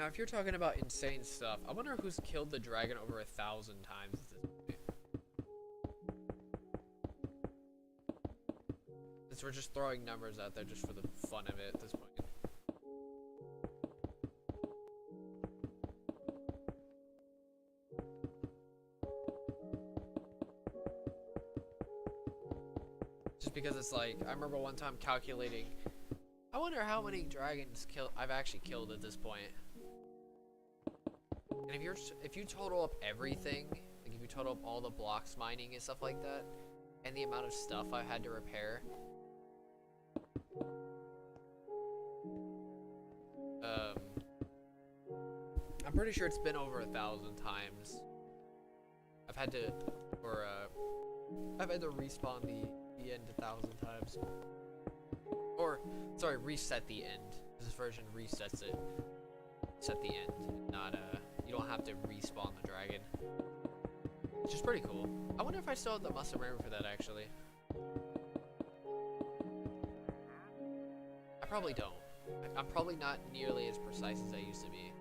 Now, if you're talking about insane stuff, I wonder who's killed the dragon over 1,000 times at this point. Since we're just throwing numbers out there just for the fun of it at this point. Just because it's like, I remember one time calculating, I wonder how many dragons I've actually killed at this point. And if you total up everything, like if you total up all the blocks mining and stuff like that, and the amount of stuff I had to repair, I'm pretty sure it's been over 1,000 times. I've had to respawn the end 1,000 times. Or, sorry, reset the end. This version resets it. Set the end. Not, you don't have to respawn the dragon. Which is pretty cool. I wonder if I still have the muscle memory for that, actually. I probably don't. I'm probably not nearly as precise as I used to be.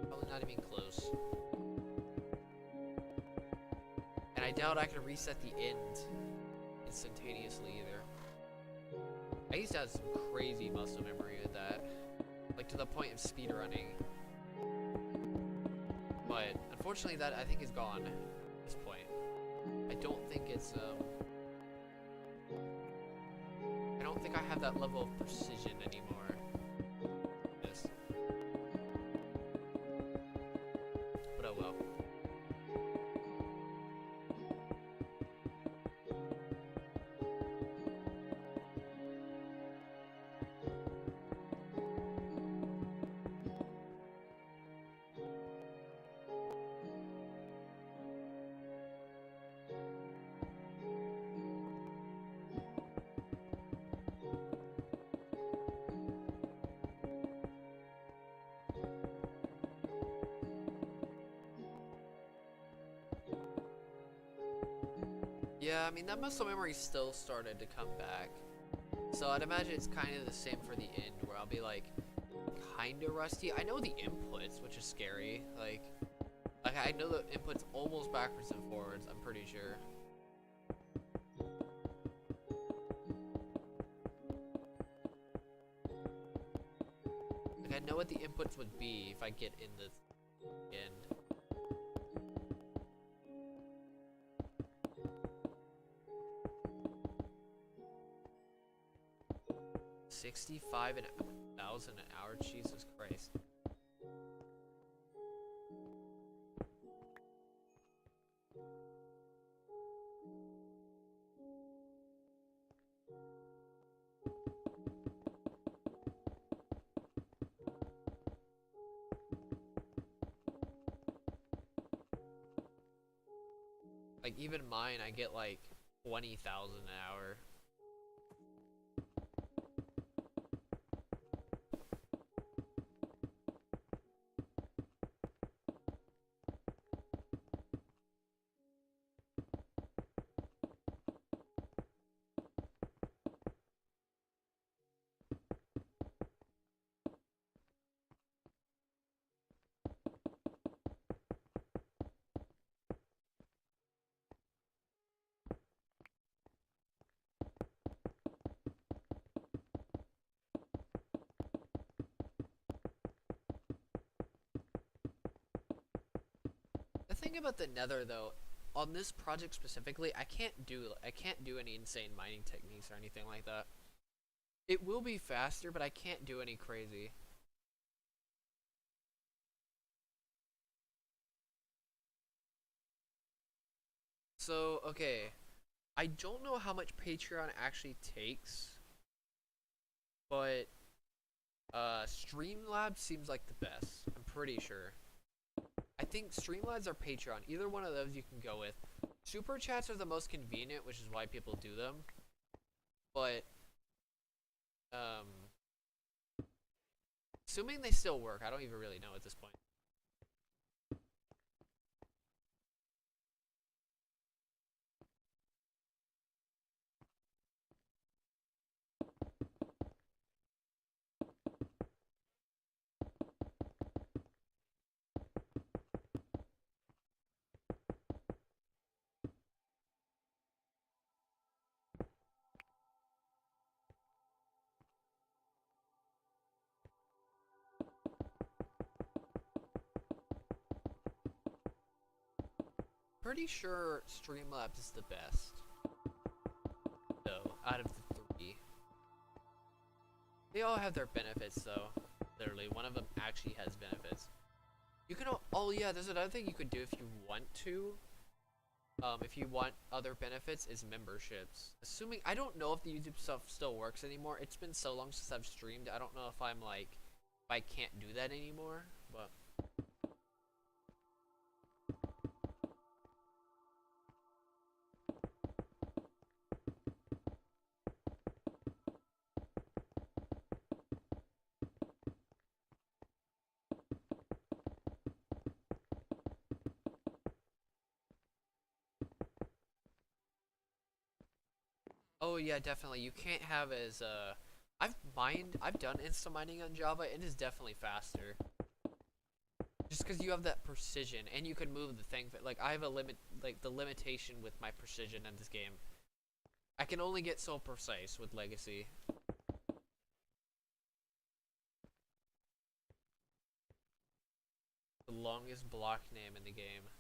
Probably not even close. And I doubt I can reset the end instantaneously either. I used to have some crazy muscle memory with that. Like to the point of speedrunning. But unfortunately that I think is gone at this point. I don't think it's I don't think I have that level of precision anymore. Yes. But oh well. Yeah, I mean, that muscle memory still started to come back. So I'd imagine it's kind of the same for the end, where I'll be like, kind of rusty. I know the inputs, which is scary. Like I know the inputs almost backwards and forwards, I'm pretty sure. Like, I know what the inputs would be if I get in the end. 65,000 an hour? Jesus Christ. Like, even mine, I get like 20,000 an hour. The thing about the nether though, on this project specifically, I can't do any insane mining techniques or anything like that. It will be faster, but I can't do any crazy. So, okay, I don't know how much Patreon actually takes, but Streamlabs seems like the best. I'm pretty sure. I think Streamlabs or Patreon, either one of those you can go with. Super chats are the most convenient, which is why people do them. But assuming they still work, I don't even really know at this point. Pretty sure Streamlabs is the best. So, out of the three. They all have their benefits though. Literally, one of them actually has benefits. You can, oh yeah, there's another thing you could do if you want to. If you want other benefits, is memberships. Assuming, I don't know if the YouTube stuff still works anymore. It's been so long since I've streamed. I don't know if I'm like, if I can't do that anymore, but. Oh yeah, definitely. You can't have as I've done insta mining on Java. It is definitely faster. Just because you have that precision and you can move the thing. Like I have a limit, like the limitation with my precision in this game. I can only get so precise with Legacy. The longest block name in the game.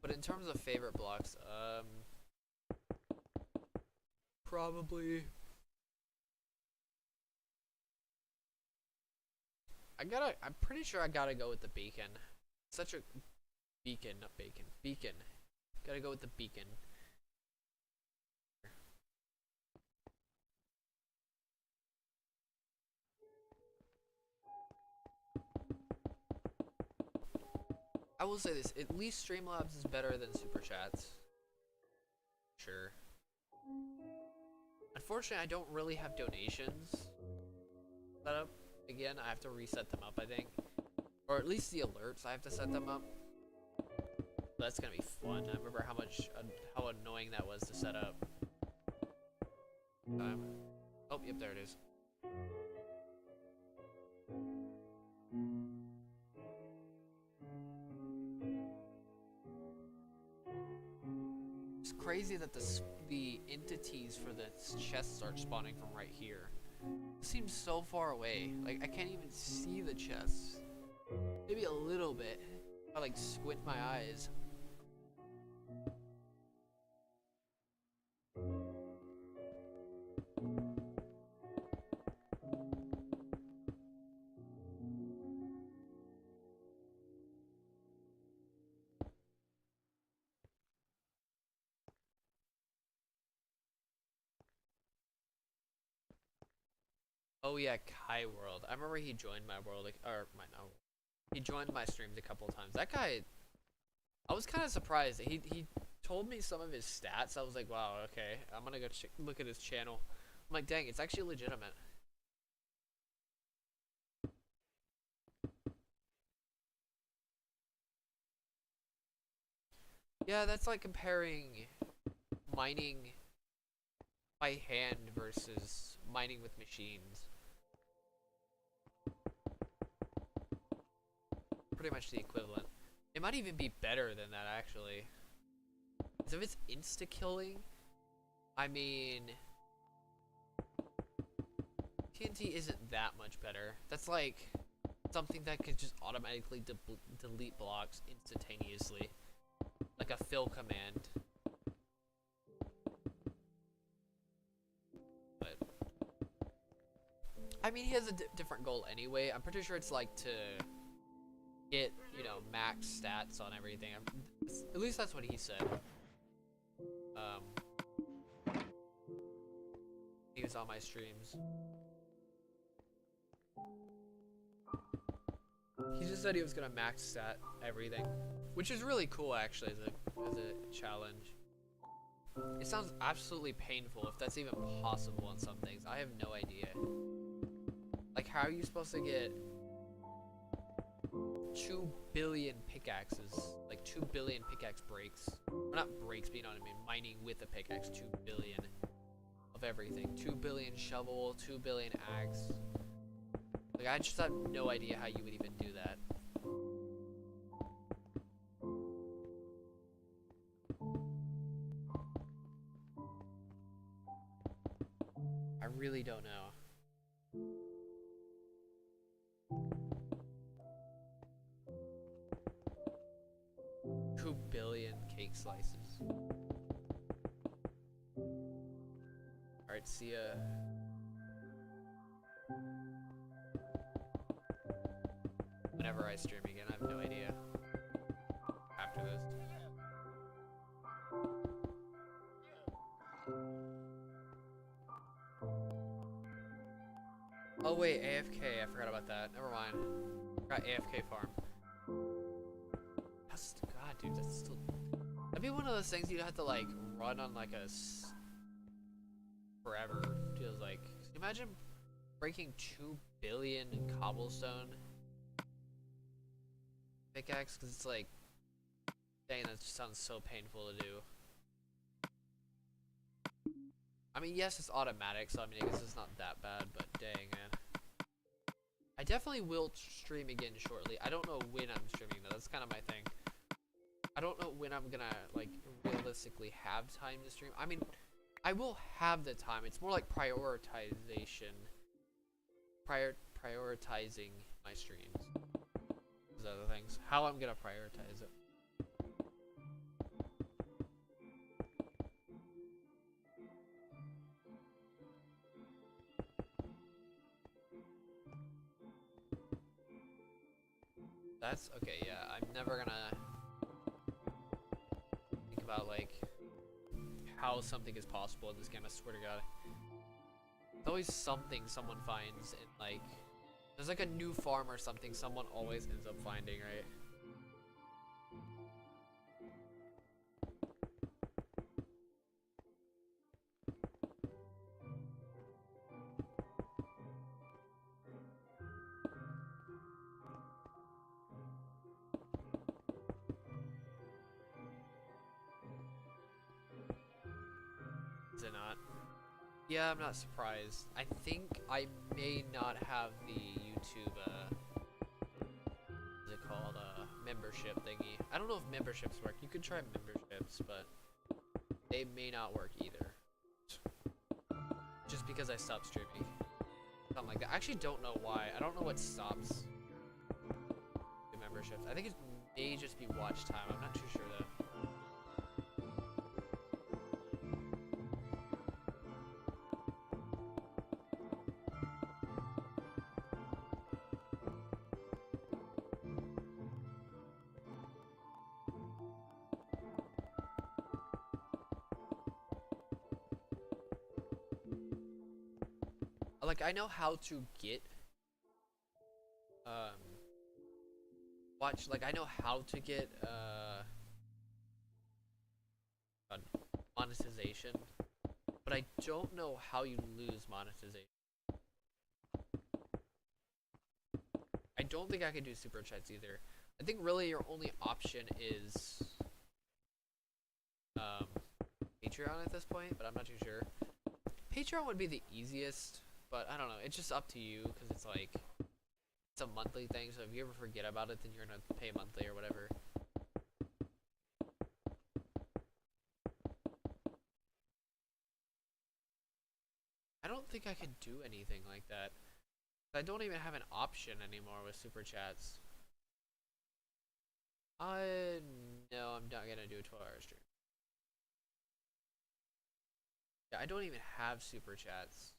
But in terms of favorite blocks, probably I'm pretty sure I gotta go with the beacon. Such a beacon, not bacon. Beacon. Gotta go with the beacon. I will say this, at least Streamlabs is better than Super Chats. Sure. Unfortunately, I don't really have donations set up. Again, I have to reset them up, I think. Or at least the alerts, I have to set them up. That's gonna be fun. I remember how annoying that was to set up. Oh, yep, there it is. It's crazy that the entities for the chests start spawning from right here. It seems so far away. Like, I can't even see the chests. Maybe a little bit. If I, like, squint my eyes. Oh yeah, Kai World. I remember he joined my world, or my no, he joined my streams a couple of times. That guy, I was kind of surprised. He told me some of his stats. I was like, wow, okay, I'm gonna go look at his channel. I'm like, dang, it's actually legitimate. Yeah, that's like comparing mining by hand versus mining with machines. Pretty much the equivalent. It might even be better than that, actually. Because if it's insta-killing, I mean, TNT isn't that much better. That's like something that could just automatically delete blocks instantaneously. Like a fill command. But I mean, he has a different goal anyway. I'm pretty sure it's like to get, you know, max stats on everything. At least that's what he said. He was on my streams. He just said he was gonna max stat everything, which is really cool actually as a challenge. It sounds absolutely painful if that's even possible on some things. I have no idea. Like, how are you supposed to get 2 billion pickaxes? Like 2 billion pickaxe breaks. Or not breaks, but you know what I mean. Mining with a pickaxe, 2 billion of everything. 2 billion shovel, 2 billion axe. Like, I just have no idea how you would even do that. I really don't know. 2 billion cake slices. Alright, see ya. Whenever I stream again, I have no idea. After this. Oh wait, AFK, I forgot about that. Never mind. Forgot AFK farm. That's, God, dude, that's still... That'd be one of those things you'd have to, like, run on, like, forever. Feels like... Imagine breaking 2 billion in cobblestone pickaxe, because it's like... Dang, that just sounds so painful to do. I mean, yes, it's automatic, so I mean, I guess it's not that bad, but dang, man. I definitely will stream again shortly. I don't know when I'm streaming, though. That's kind of my thing. I don't know when I'm gonna, like, realistically have time to stream. I mean, I will have the time. It's more like prioritization. Prioritizing my streams. Those other things. How I'm gonna prioritize it. That's okay, yeah. I'm never gonna think about, like, how something is possible in this game, I swear to God. There's always something someone finds in, like, there's like a new farm or something someone always ends up finding, right? Is it not? Yeah, I'm not surprised. I think I may not have the YouTube, what's it called, membership thingy. I don't know if memberships work. You could try memberships, but they may not work either. Just because I stopped streaming. Something like that. I actually don't know why. I don't know what stops the memberships. I think it may just be watch time. I'm not too sure though. Like, I know how to get, like, I know how to get, monetization, but I don't know how you lose monetization. I don't think I can do super chats either. I think really your only option is, Patreon at this point, but I'm not too sure. Patreon would be the easiest. But I don't know, it's just up to you, because it's like, it's a monthly thing, so if you ever forget about it, then you're gonna pay monthly or whatever. I don't think I could do anything like that. I don't even have an option anymore with super chats. No, I'm not gonna do a 12-hour stream. Yeah, I don't even have super chats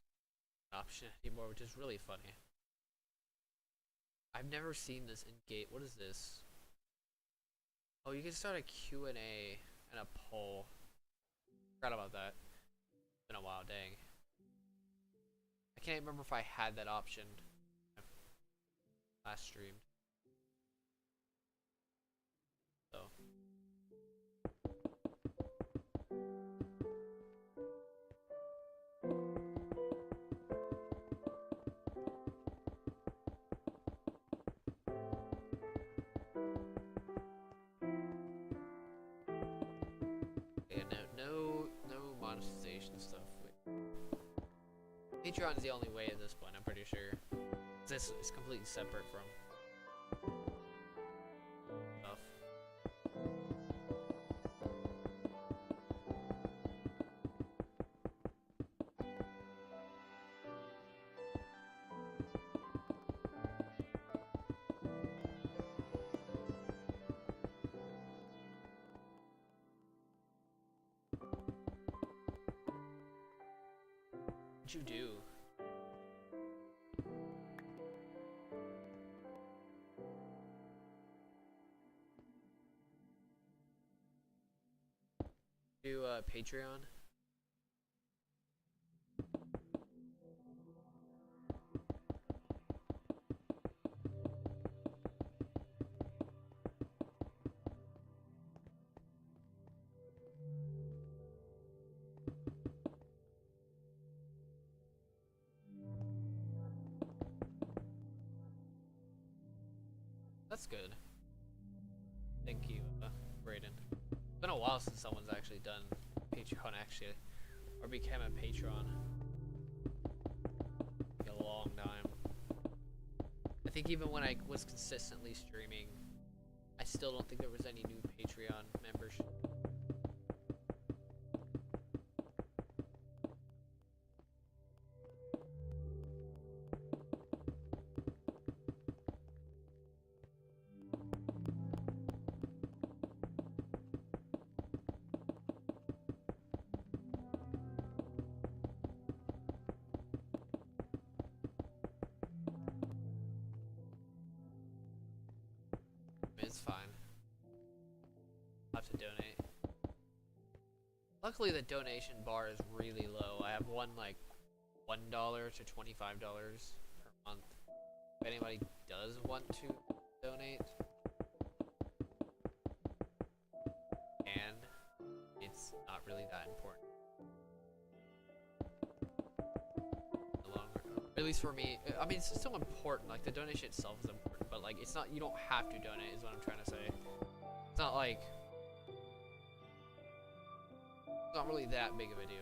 option anymore, which is really funny. I've never seen this in Gate. What is this? Oh, you can start a Q&A and a poll. Forgot about that. It's been a while, dang. I can't remember if I had that option last streamed. So. Yeah, no monetization stuff. Patreon is the only way at this point, I'm pretty sure. This is completely separate from stuff. What'd you do? Do Patreon? That's good. Thank you, Brayden. It's been a while since someone's actually done Patreon, actually, or became a patron. Like a long time. I think even when I was consistently streaming, I still don't think there was any new Patreon membership. It's fine. I'll have to donate. Luckily the donation bar is really low. I have one like $1 to $25 per month. If anybody does want to donate, and it's not really that important. At least for me, I mean, it's still important. Like the donation itself is important, but like it's not. You don't have to donate, is what I'm trying to say. It's not like it's not really that big of a deal.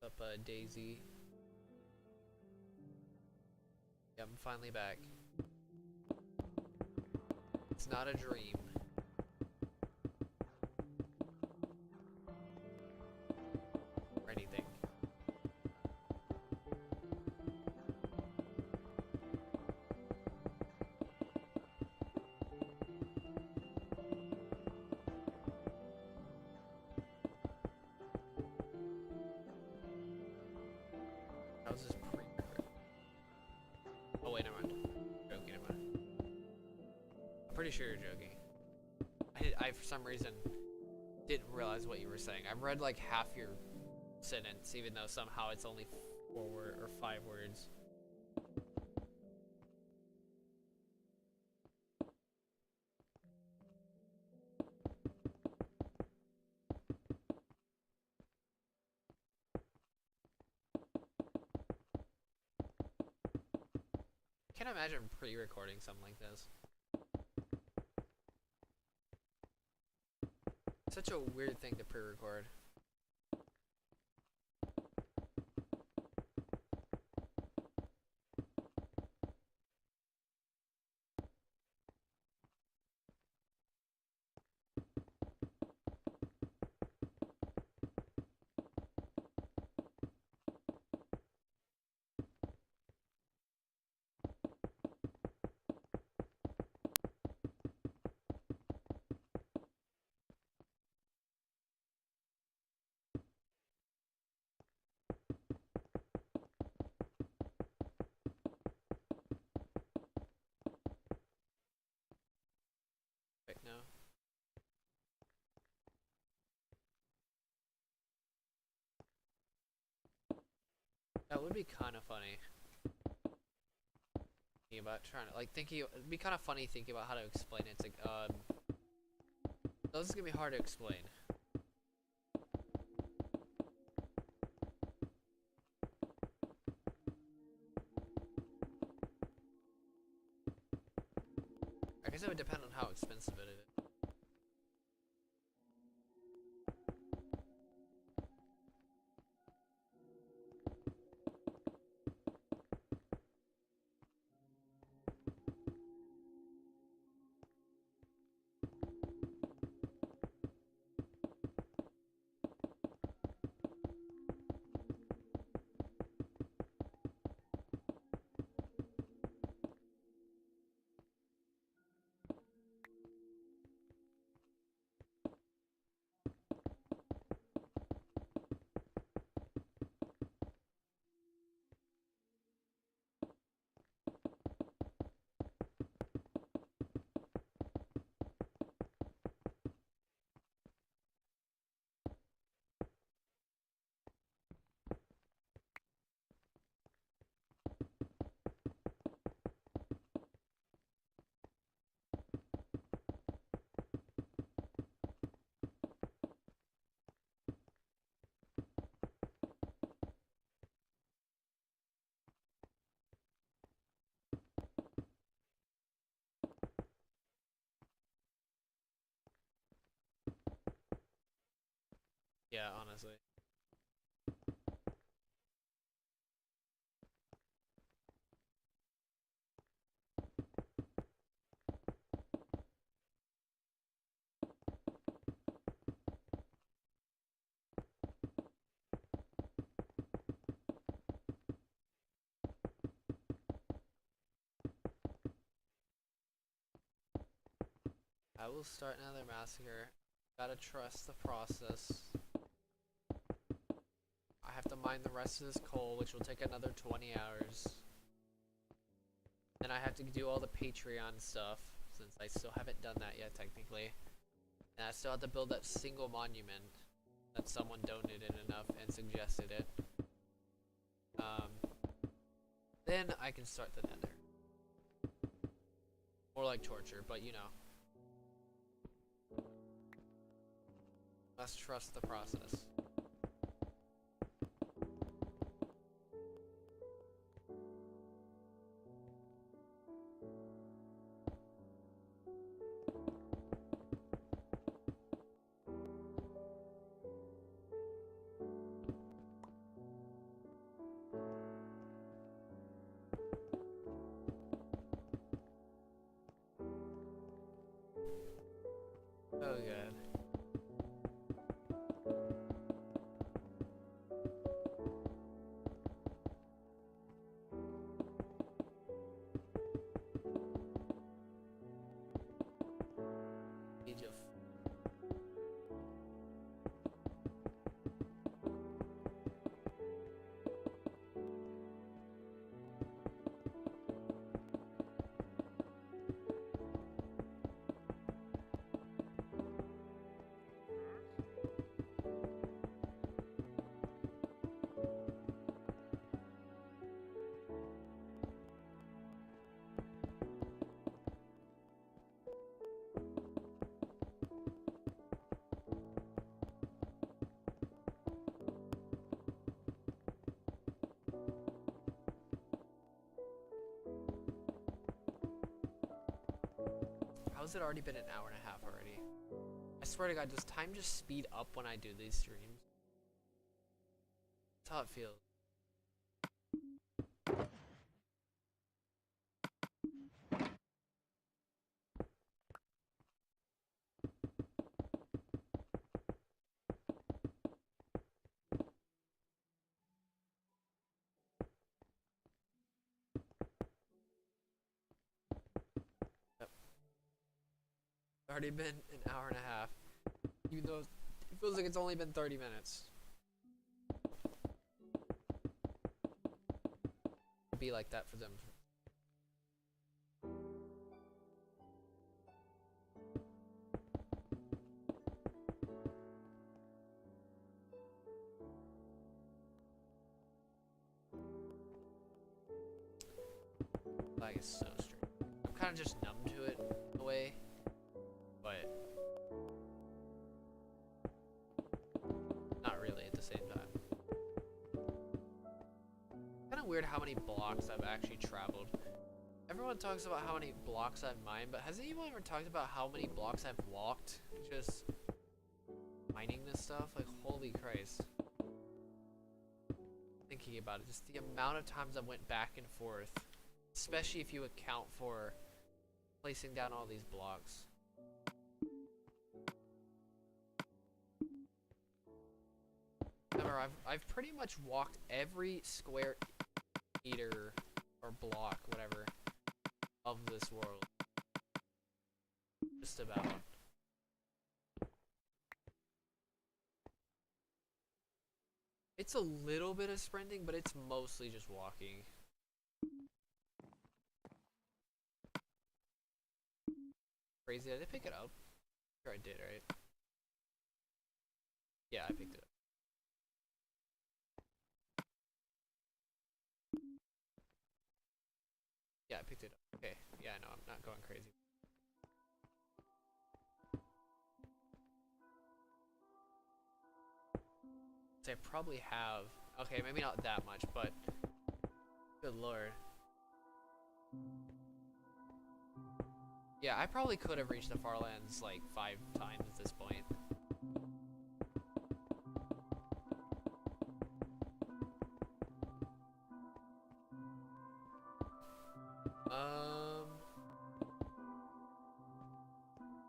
Up, Daisy. Yep, I'm finally back. It's not a dream. Or anything. How's this pre-record? Oh wait, never mind. Joking, never mind. I'm pretty sure you're joking. I for some reason didn't realize what you were saying. I've read like half your sentence, even though somehow it's only 5 words. I can't imagine pre-recording something like this. Such a weird thing to pre-record. Right now. That would be kind of funny. Thinking about trying to it'd be kind of funny thinking about how to explain it. It's like this is gonna be hard to explain. I guess it would depend on how expensive it is. Yeah, honestly. I will start another massacre. Gotta trust the process. I have to mine the rest of this coal, which will take another 20 hours. Then I have to do all the Patreon stuff, since I still haven't done that yet, technically. And I still have to build that single monument that someone donated enough and suggested it. Then I can start the nether. More like torture, but you know. Must trust the process. Oh god. Age of How's it already been an hour and a half already? I swear to god, does time just speed up when I do these streams? That's how it feels. Yep. Already been an hour and a half. Even though it feels like it's only been 30 minutes. It'll be like that for them. Like it's so strange. I'm kind of just numb to it in a way, but not really at the same time. Kind of weird how many blocks I've actually traveled. Everyone talks about how many blocks I've mined, but has anyone ever talked about how many blocks I've walked just mining this stuff? Like, holy Christ. Thinking about it, just the amount of times I went back and forth, especially if you account for placing down all these blocks. Remember, I've pretty much walked every square meter or block, whatever, of this world. Just about. It's a little bit of sprinting, but it's mostly just walking. Crazy, did I pick it up? Sure I did, right? Yeah, I picked it up. Yeah, I picked it up. Okay, yeah, no, I'm not going crazy. So I probably have, okay, maybe not that much, but good lord. Yeah, I probably could have reached the Farlands like 5 times at this point.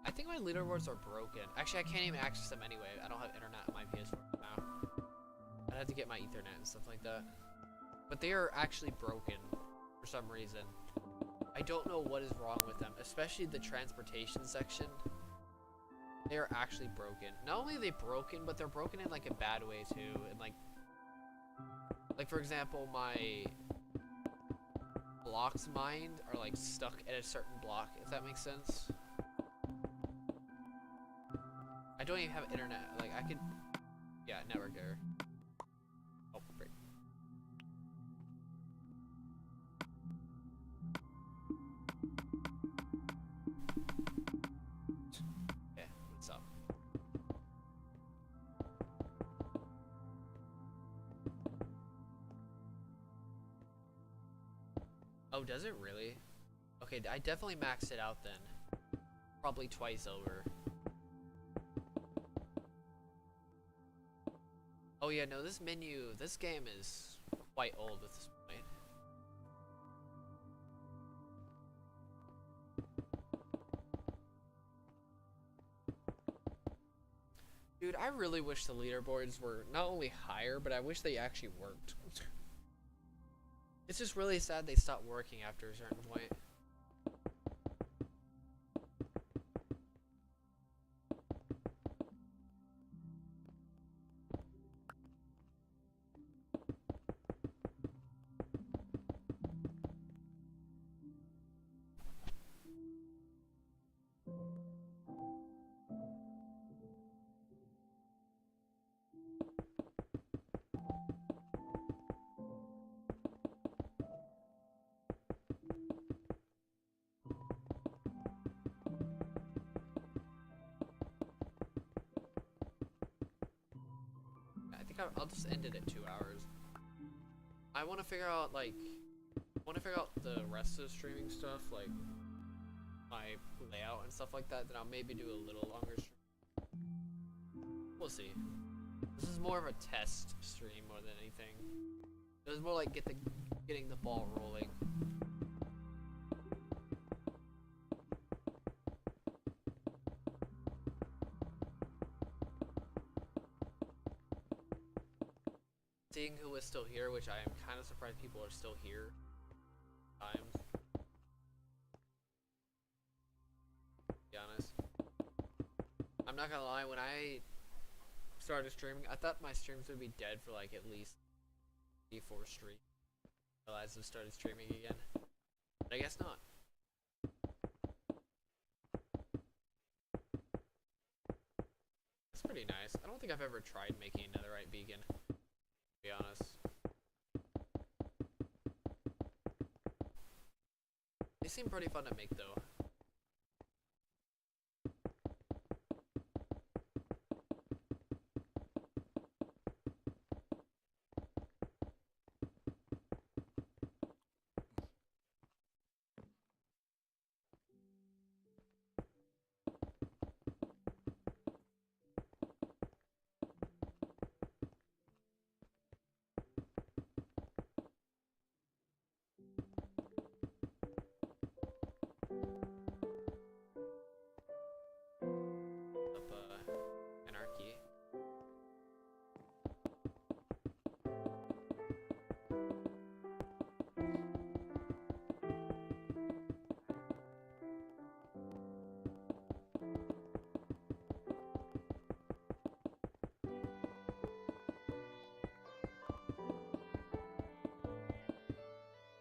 I think my leaderboards are broken. Actually, I can't even access them anyway. I don't have internet on my PS4 now. I'd have to get my Ethernet and stuff like that. But they are actually broken for some reason. I don't know what is wrong with them, especially the transportation section. They are actually broken. Not only are they broken, but they're broken in like a bad way too. And like for example, my blocks mined are like stuck at a certain block, if that makes sense. I don't even have internet. Like I could, yeah, network error. Oh, great. Okay, what's up? Oh, does it really? Okay, I definitely maxed it out then. Probably twice over. Oh yeah, no, this game is quite old at this point. Dude, I really wish the leaderboards were not only higher, but I wish they actually worked. It's just really sad they stopped working after a certain point. I'll just end it at 2 hours. I want to figure out the rest of the streaming stuff, like my layout and stuff like that. Then I'll maybe do a little longer stream. We'll see. This is more of a test stream more than anything. It was more like getting the ball rolling. Seeing who is still here, which I am kind of surprised people are still here. To be honest, I'm not gonna lie. When I started streaming, I thought my streams would be dead for like at least 3-4 streams. I realized I started streaming again, but I guess not. That's pretty nice. I don't think I've ever tried making a netherite beacon. Be honest. They seem pretty fun to make though.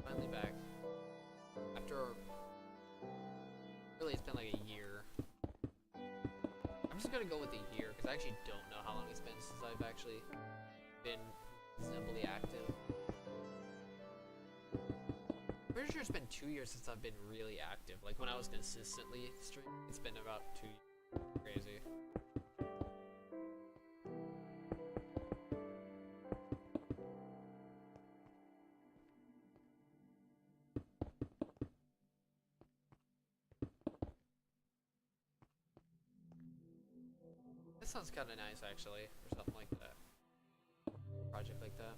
Finally back. After really it's been like a year. I'm just gonna go with a year because I actually don't know how long it's been since I've actually been reasonably active. I'm pretty sure it's been 2 years since I've been really active. Like when I was consistently streaming, it's been about 2 years. Crazy. That sounds kind of nice actually, or something like that. Project like that.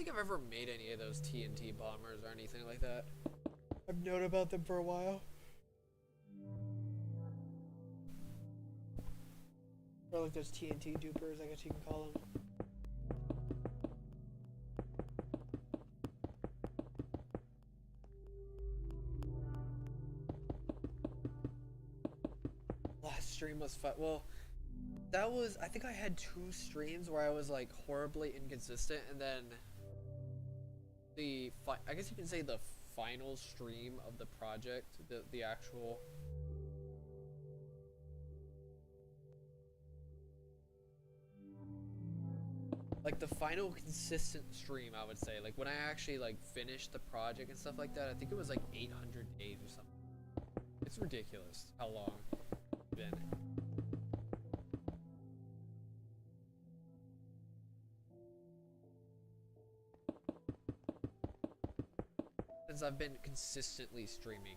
think I've ever made any of those TNT bombers or anything like that. I've known about them for a while. Or like those TNT dupers, I guess you can call them. Last stream was fun. Well, that was, I think I had 2 streams where I was like horribly inconsistent, and then I guess you can say the final stream of the project, the actual like the final consistent stream, I would say, like when I actually like finished the project and stuff like that. I think it was like 800 days or something. It's ridiculous how long it's been. Since I've been consistently streaming.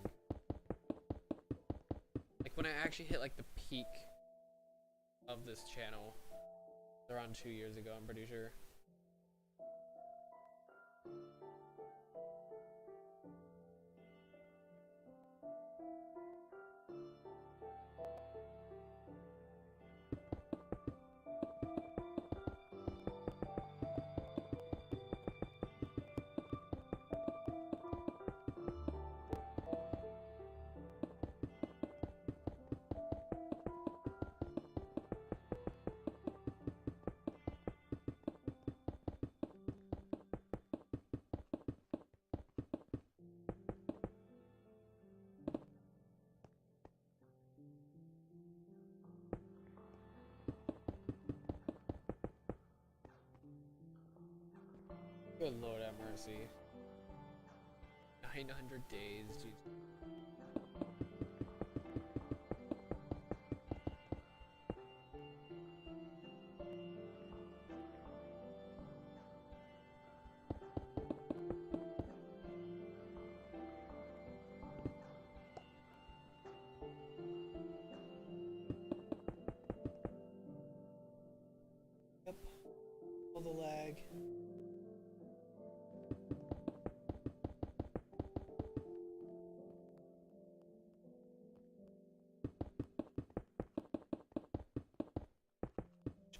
Like when I actually hit like the peak of this channel around 2 years ago, I'm pretty sure. Good Lord have mercy. 900 days, jeez. Yep. All the lag.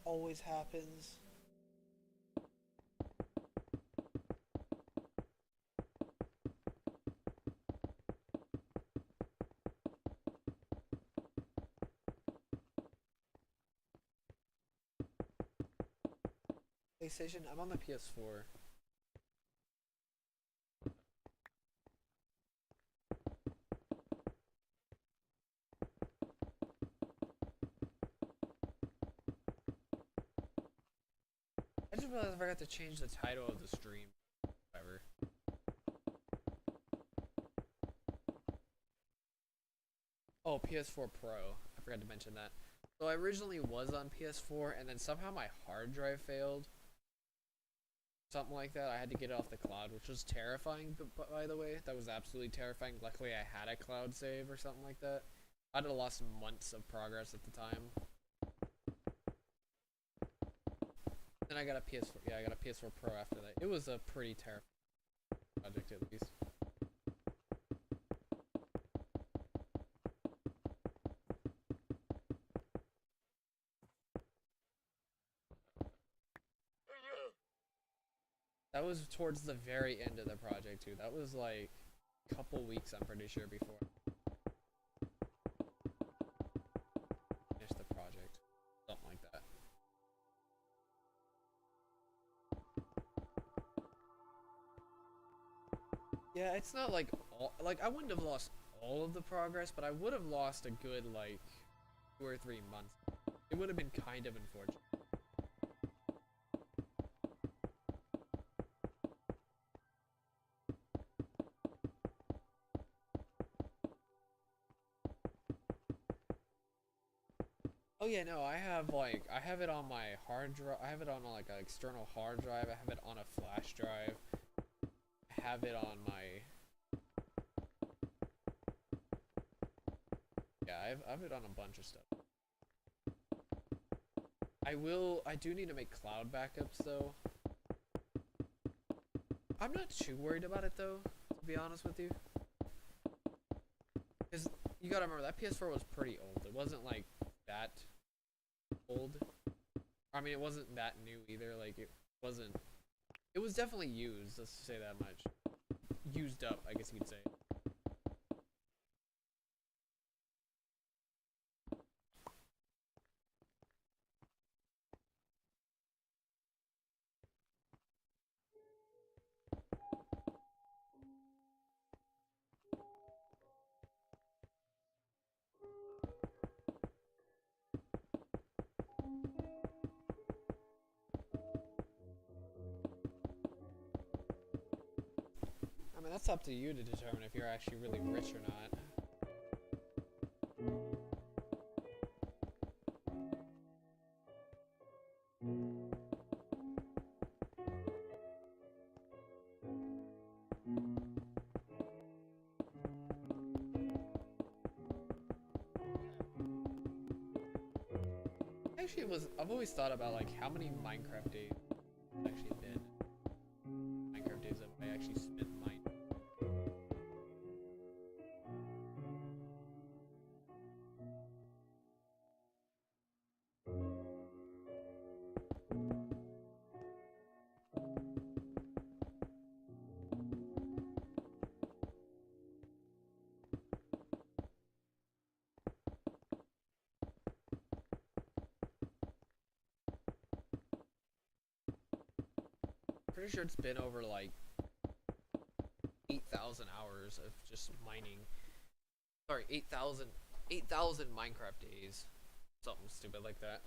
Always happens. PlayStation? I'm on the PS4. I just realized I forgot to change the title of the stream. Whatever. Oh, PS4 Pro. I forgot to mention that. So I originally was on PS4, and then somehow my hard drive failed. Something like that. I had to get it off the cloud, which was terrifying, by the way. That was absolutely terrifying. Luckily, I had a cloud save or something like that. I'd have lost months of progress at the time. Then I got a PS4. Yeah, I got a PS4 Pro after that. It was a pretty terrifying project, at least. That was towards the very end of the project, too. That was like a couple weeks, I'm pretty sure, before I finished the project. Something like that. Yeah, it's not like like I wouldn't have lost all of the progress, but I would have lost a good like 2 or 3 months. It would have been kind of unfortunate. Oh yeah, no, I have it on my hard drive. I have it on like an external hard drive. I have it on a flash drive. I have it on my I have it on a bunch of stuff. I do need to make cloud backups though. I'm not too worried about it though, to be honest with you. Because you gotta remember, that PS4 was pretty old. It wasn't like that old. I mean, it wasn't that new either. Like, it wasn't. It was definitely used, let's say that much. Used up, I guess you could say. I mean, that's up to you to determine if you're actually really rich or not. I've always thought about like how many Minecraft days I've actually been. Minecraft days that I actually spent mining. Pretty sure it's been over like 8,000 hours of just mining. Sorry, 8,000 Minecraft days. Something stupid like that.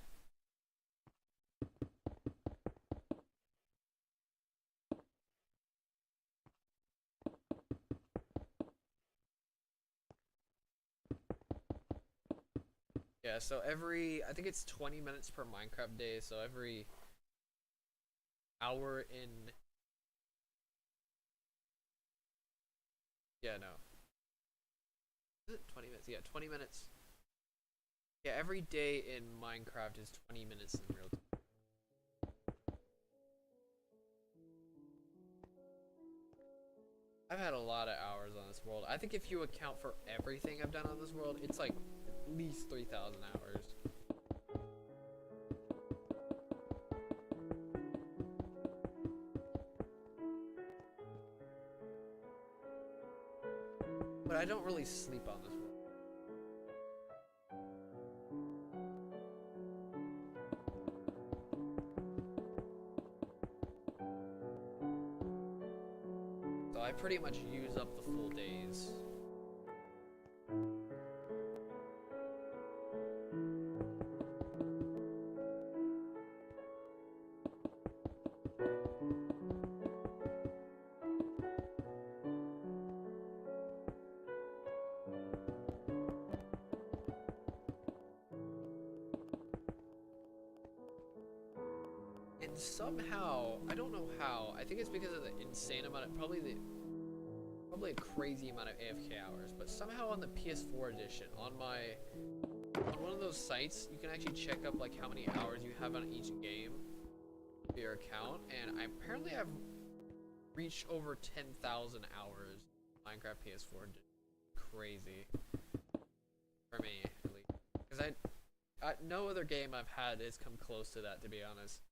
Yeah, so I think it's 20 minutes per Minecraft day, so every hour in. Yeah, no. Is it 20 minutes? Yeah, 20 minutes. Yeah, every day in Minecraft is 20 minutes in real time. I've had a lot of hours on this world. I think if you account for everything I've done on this world, it's like at least 3,000 hours. But I don't really sleep on this world. So I pretty much use up the full days. And somehow, I don't know how, I think it's because of the insane amount of, probably a crazy amount of AFK hours, but somehow on the PS4 edition, on one of those sites, you can actually check up like how many hours you have on each game for your account, and apparently I've reached over 10,000 hours Minecraft PS4 edition. Crazy. For me, at least. Because no other game I've had has come close to that, to be honest.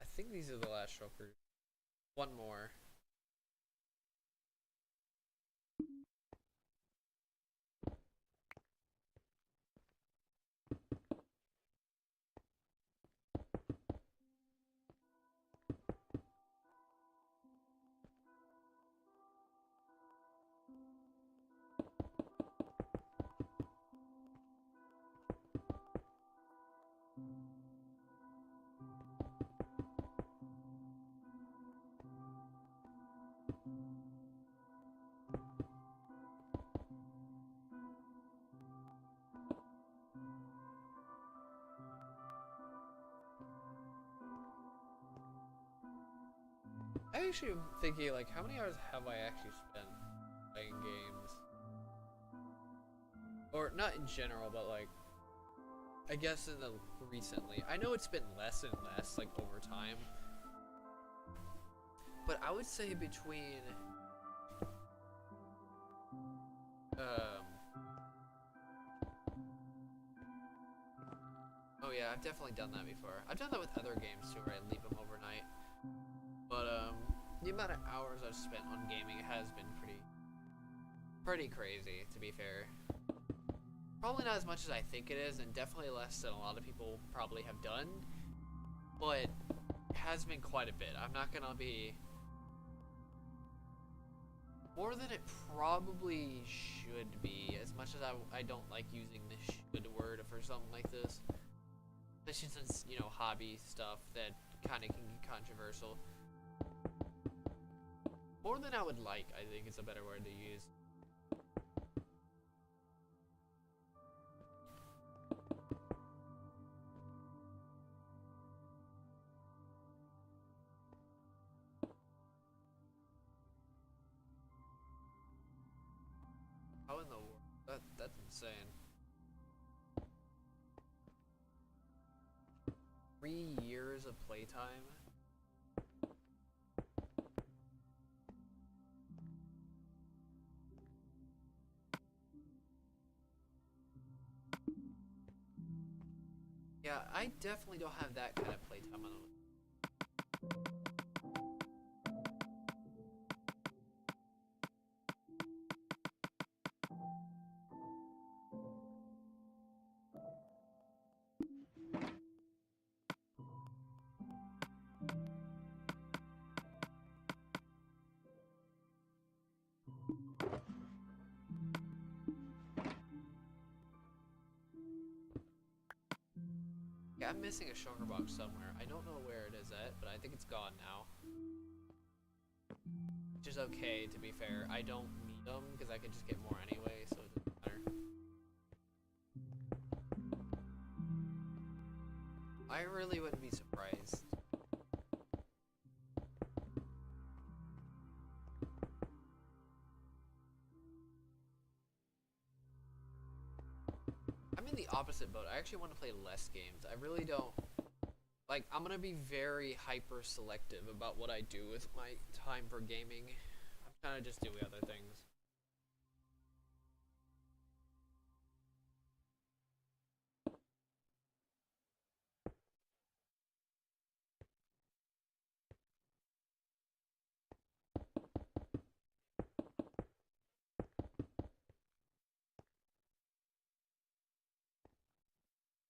I think these are the last shulkers. One more. I actually am thinking, like, how many hours have I actually spent? playing games. Or not in general, but like, I guess in the recently. I know it's been less and less, like, over time. But I would say between, oh yeah, I've definitely done that before. I've done that with other games too, where I leave them overnight. But, the amount of hours I've spent on gaming has been pretty crazy, to be fair. Probably not as much as I think it is, and definitely less than a lot of people probably have done. But it has been quite a bit. I'm not gonna be more than it probably should be, as much as I don't like using the should word for something like this. Especially since, you know, hobby stuff that kind of can get controversial. More than I would like, I think is a better word to use. How in the world? That's insane. 3 years of playtime? Yeah, I definitely don't have that kind of playtime on the. Yeah, I'm missing a sugar box somewhere. I don't know where it is at, but I think it's gone now. Which is okay, to be fair. I don't need them, because I could just get more anyway, so it doesn't matter. I really wouldn't be surprised. I'm in the opposite boat. I actually want to play less games. I really don't. Like, I'm gonna be very hyper selective about what I do with my time for gaming. I'm trying to just do other things.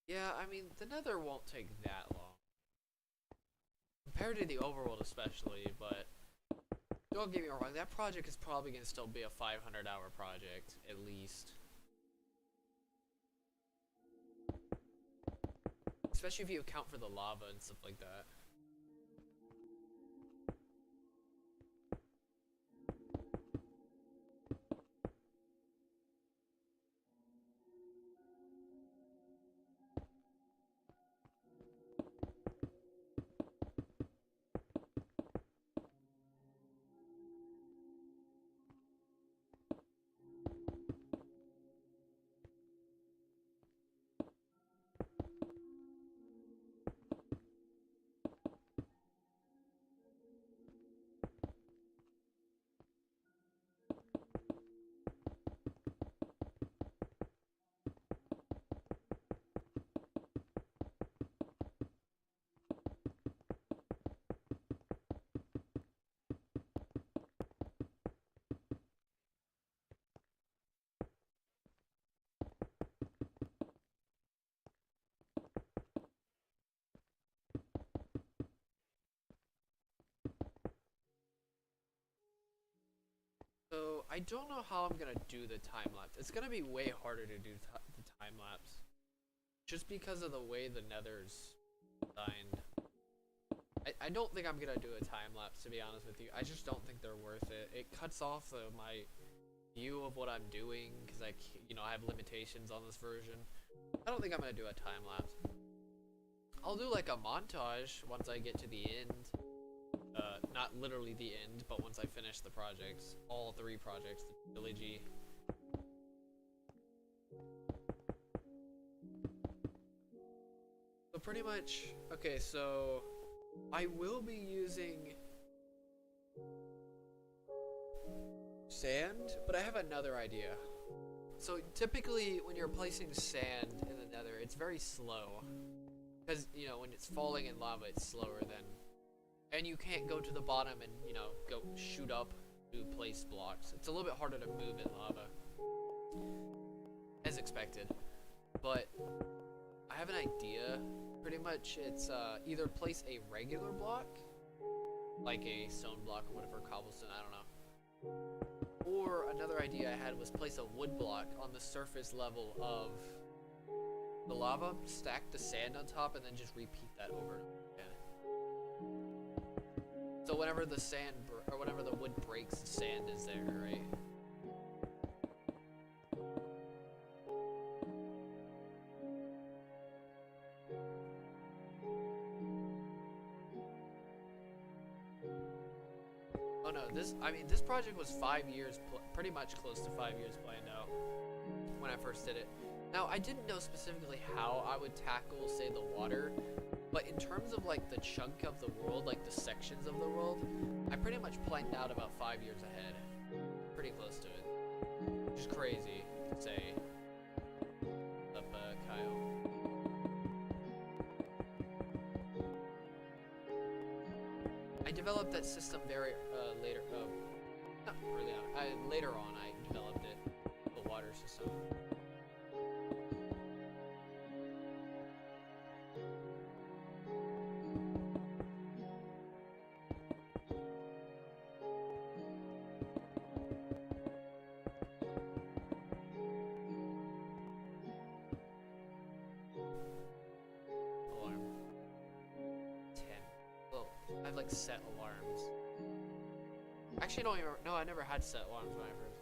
Yeah, I mean, the nether won't take that long. Compared to the overworld especially, but don't get me wrong, that project is probably going to still be a 500-hour project, at least. Especially if you account for the lava and stuff like that. So, I don't know how I'm gonna do the time-lapse. It's gonna be way harder to do the time-lapse. Just because of the way the nether's designed. I don't think I'm gonna do a time-lapse, to be honest with you. I just don't think they're worth it. It cuts off my view of what I'm doing, because I have limitations on this version. I don't think I'm gonna do a time-lapse. I'll do like a montage once I get to the end not literally the end, but once I finish the projects, all 3 projects, the trilogy. So pretty much, okay, so I will be using sand, but I have another idea. So typically when you're placing sand in the nether, it's very slow. Because, you know, when it's falling in lava, it's slower than... And you can't go to the bottom and, you know, go shoot up to place blocks. It's a little bit harder to move in lava. As expected. But I have an idea. Pretty much it's either place a regular block, like a stone block or whatever, cobblestone, I don't know. Or another idea I had was place a wood block on the surface level of the lava, stack the sand on top, and then just repeat that over and over again. So whenever the sand, or whenever the wood breaks, the sand is there, right? Oh no, this project was 5 years, pretty much close to 5 years planned out when I first did it. Now, I didn't know specifically how I would tackle, say, the water, but in terms of, like, the chunk of the world, like, the sections of the world, I pretty much planned out about 5 years ahead. Pretty close to it. Which is crazy to say. What's up, Kyle? I developed that system very, later, not early on, later on I developed it, the water system. Like set alarms. Actually, don't even. No, I never had set alarms when I first.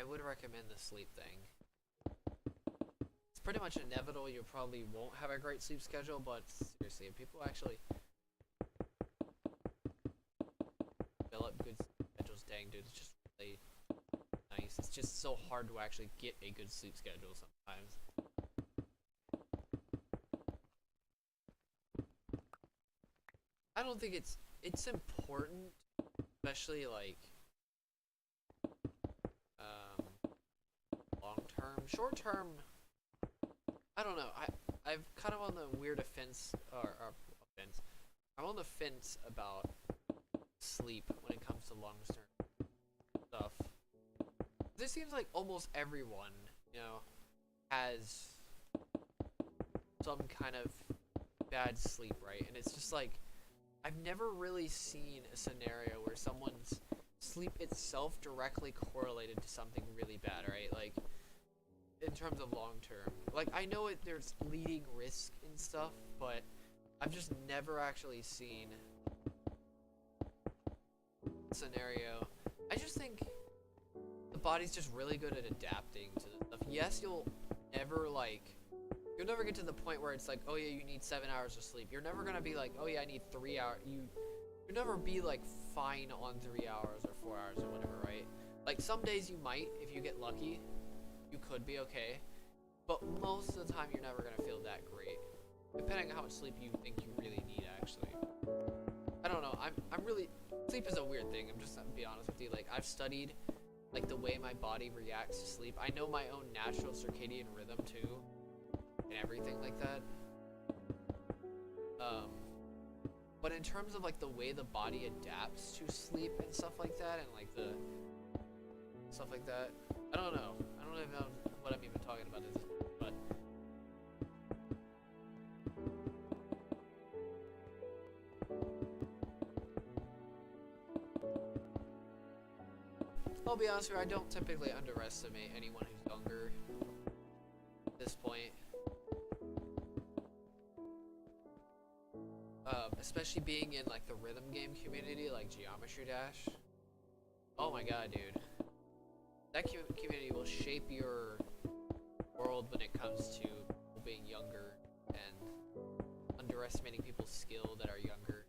I would recommend the sleep thing. It's pretty much inevitable you probably won't have a great sleep schedule, but seriously, if people actually develop good schedules, dang dude, it's just really nice. It's just so hard to actually get a good sleep schedule sometimes. I don't think it's important, especially like long term. Short term, I don't know. I'm kind of on the weird offense offense. I'm on the fence about sleep when it comes to long term stuff. This seems like almost everyone, you know, has some kind of bad sleep, right? And it's just like I've never really seen a scenario where someone's sleep itself directly correlated to something really bad, right? Like, in terms of long term. Like, I know there's leading risk and stuff, but I've just never actually seen a scenario. I just think the body's just really good at adapting to this stuff. Yes, you'll never, like, You'll never get to the point where it's like, oh yeah, you need 7 hours of sleep. You're never gonna be like, oh yeah, I need 3 hours. You'll never be like fine on 3 hours or 4 hours or whatever, right? Like some days you might, if you get lucky, you could be okay. But most of the time, you're never gonna feel that great, depending on how much sleep you think you really need. Actually, I don't know. I'm really sleep is a weird thing. I'm just gonna be honest with you. Like I've studied like the way my body reacts to sleep. I know my own natural circadian rhythm too, and everything like that. But in terms of like the way the body adapts to sleep and stuff like that, and like the stuff like that, I don't know. I don't even know what I'm even talking about at this point, but I'll be honest with you, I don't typically underestimate anyone who's younger at this point. Especially being in like the rhythm game community, like Geometry Dash. Oh my god, dude. That community will shape your world when it comes to people being younger and underestimating people's skill that are younger.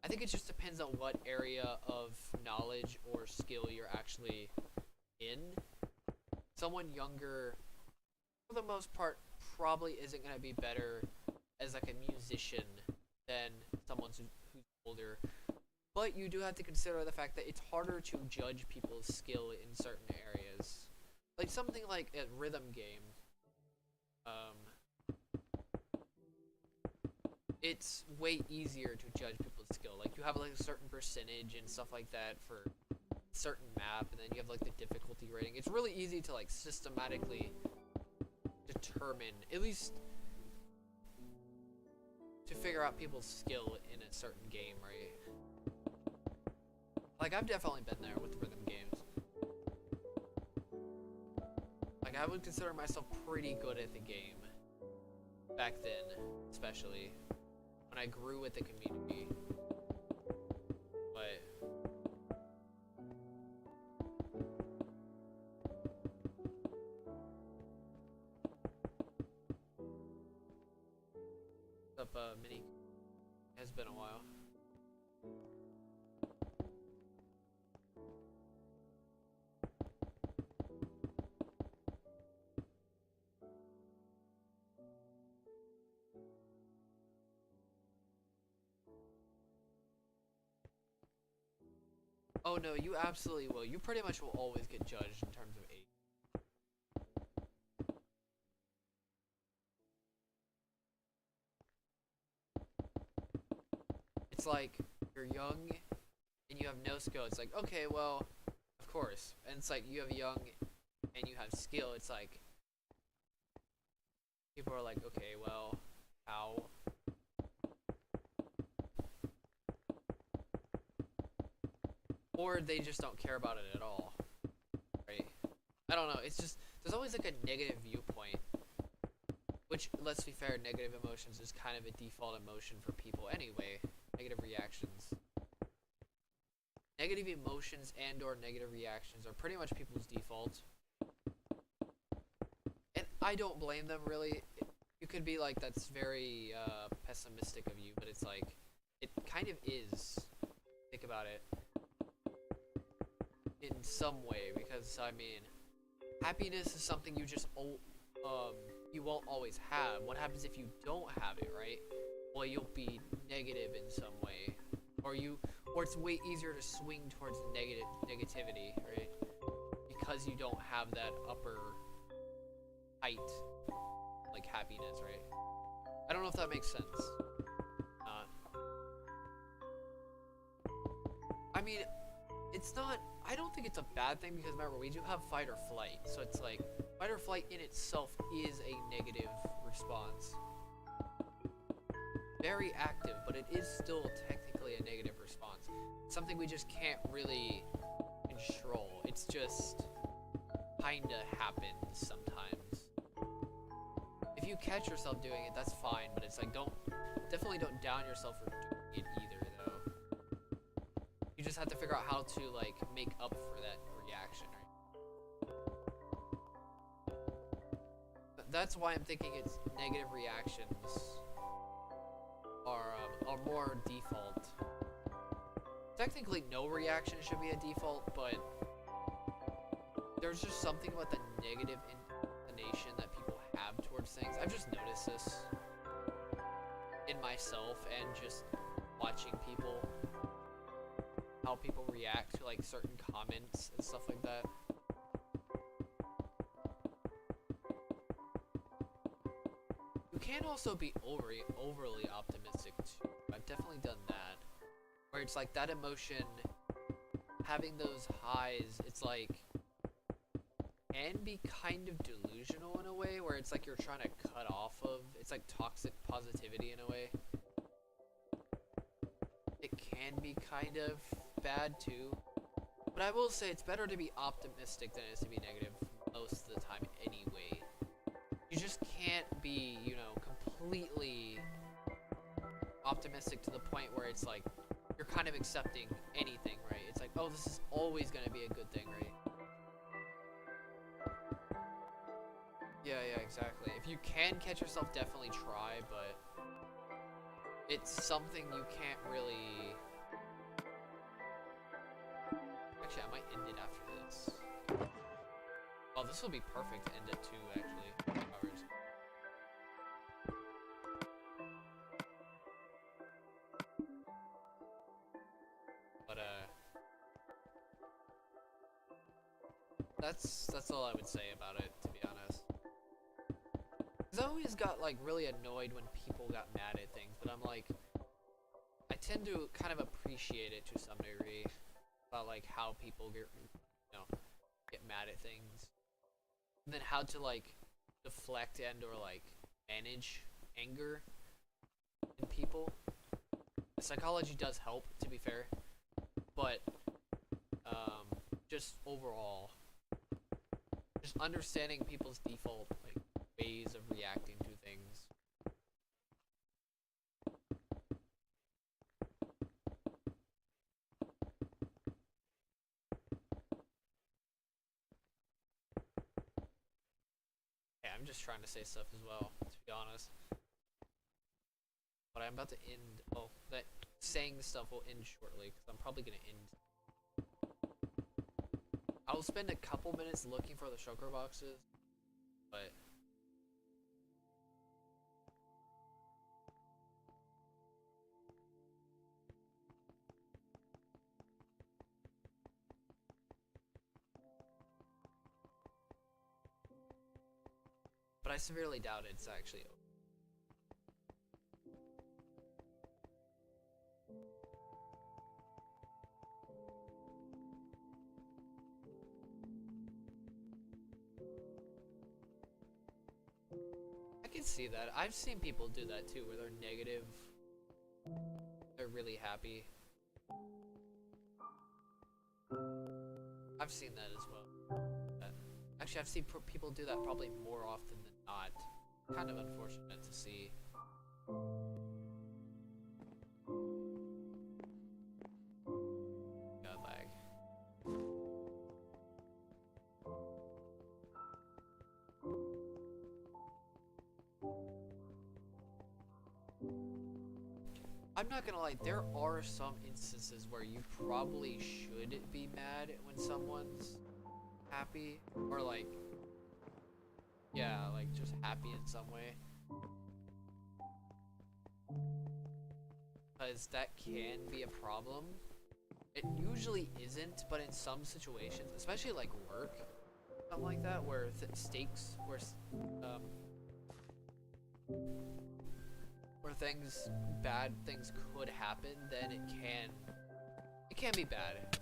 I think it just depends on what area of knowledge or skill you're actually in. Someone younger, for the most part, probably isn't going to be better as like a musician than someone who's older. But you do have to consider the fact that it's harder to judge people's skill in certain areas. Like something like a rhythm game. It's way easier to judge people's skill. Like you have like a certain percentage and stuff like that for a certain map, and then you have like the difficulty rating. It's really easy to like systematically determine, at least to figure out people's skill in a certain game, right? Like I've definitely been there with rhythm games. Like I would consider myself pretty good at the game back then, especially when I grew with the community. But what's up, Mini? Has been a while. Oh no, you absolutely will. You pretty much will always get judged in terms of age. It's like, you're young and you have no skill. It's like, okay, well, of course. And it's like, you have young and you have skill. It's like, people are like, okay, well, how? Or they just don't care about it at all, right? I don't know, it's just, there's always like a negative viewpoint, which, let's be fair, negative emotions is kind of a default emotion for people anyway, negative reactions. Negative emotions and or negative reactions are pretty much people's default. And I don't blame them, really. You could be like, that's very pessimistic of you, but it's like, it kind of is. Think about it. In some way, because I mean, happiness is something you just you won't always have. What happens if you don't have it, right? Well, you'll be negative in some way, or it's way easier to swing towards negativity, right? Because you don't have that upper height, like happiness, right? I don't know if that makes sense. I mean, it's not, I don't think it's a bad thing, because remember, we do have fight or flight, so it's like, fight or flight in itself is a negative response. Very active, but it is still technically a negative response. It's something we just can't really control. It's just kinda happens sometimes. If you catch yourself doing it, that's fine, but it's like, definitely don't down yourself for doing it either, though. You just have to figure out how to, like, make up for that reaction, right? that's why I'm thinking it's negative reactions are more default. Technically, no reaction should be a default, but there's just something about the negative inclination that people have towards things. I've just noticed this in myself and just watching people, how people react to like certain comments and stuff like that. You can also be overly optimistic too. I've definitely done that, where it's like that emotion, having those highs, it's like can be kind of delusional in a way, where it's like you're trying to cut off of, it's like toxic positivity in a way. It can be kind of bad too, but I will say it's better to be optimistic than it is to be negative most of the time anyway. You just can't be, you know, completely optimistic to the point where it's like you're kind of accepting anything, right? It's like, oh, this is always going to be a good thing, right? Yeah, exactly. If you can catch yourself, definitely try, but it's something you can't really... Actually, I might end it after this. Oh, this will be perfect to end it too, actually. Hours. But, that's all I would say about it, to be honest. Because I always got, like, really annoyed when people got mad at things, but I'm like, I tend to kind of appreciate it to some degree, about, like, how people get, you know, get mad at things. And then how to, like, deflect and or, like, manage anger in people. Psychology does help, to be fair, but, just overall, just understanding people's default, like, ways of reacting to things. Yeah, I'm just trying to say stuff as well, to be honest. But I'm about to end, oh, that saying stuff will end shortly, because I'm probably going to end. I'll spend a couple minutes looking for the shulker boxes, but... But I severely doubt it's actually open. I can see that. I've seen people do that too, where they're negative. They're really happy. I've seen that as well. Actually, I've seen people do that probably more often than not. Kind of unfortunate to see. God, lag. I'm not gonna lie, there are some instances where you probably should be mad when someone's happy, or like, yeah, like just happy in some way, because that can be a problem. It usually isn't, but in some situations, especially like work, something like that, where stakes, where things, bad things could happen, then it can be bad,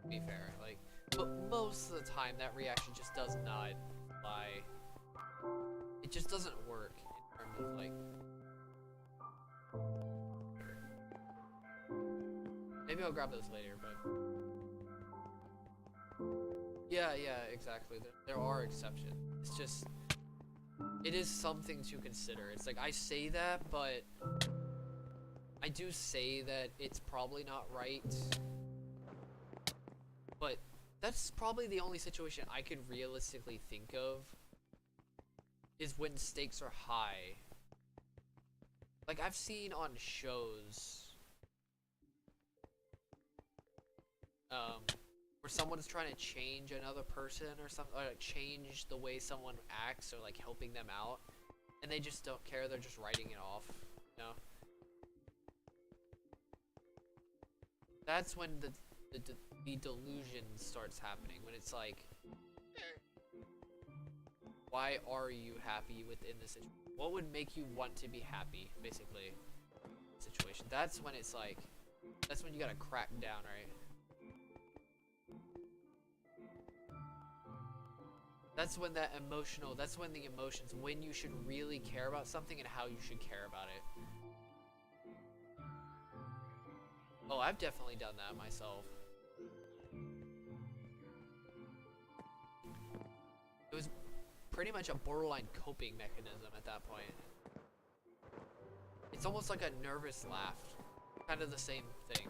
to be fair. Like, but most of the time that reaction just does not lie. It just doesn't work in terms of like, maybe I'll grab those later, but yeah, exactly. There are exceptions. It's just, it is something to consider. It's like, I say that, but I do say that it's probably not right, but that's probably the only situation I could realistically think of is when stakes are high. Like, I've seen on shows, where someone's trying to change another person or something, or like change the way someone acts or like helping them out, and they just don't care, they're just writing it off, you know? That's when the delusion starts happening, when it's like, why are you happy within this situation? What would make you want to be happy, basically, situation. That's when it's like, that's when you gotta crack down, right? That's when that emotional, that's when the emotions, when you should really care about something and how you should care about it. Oh, I've definitely done that myself. It was pretty much a borderline coping mechanism at that point. It's almost like a nervous laugh. Kind of the same thing.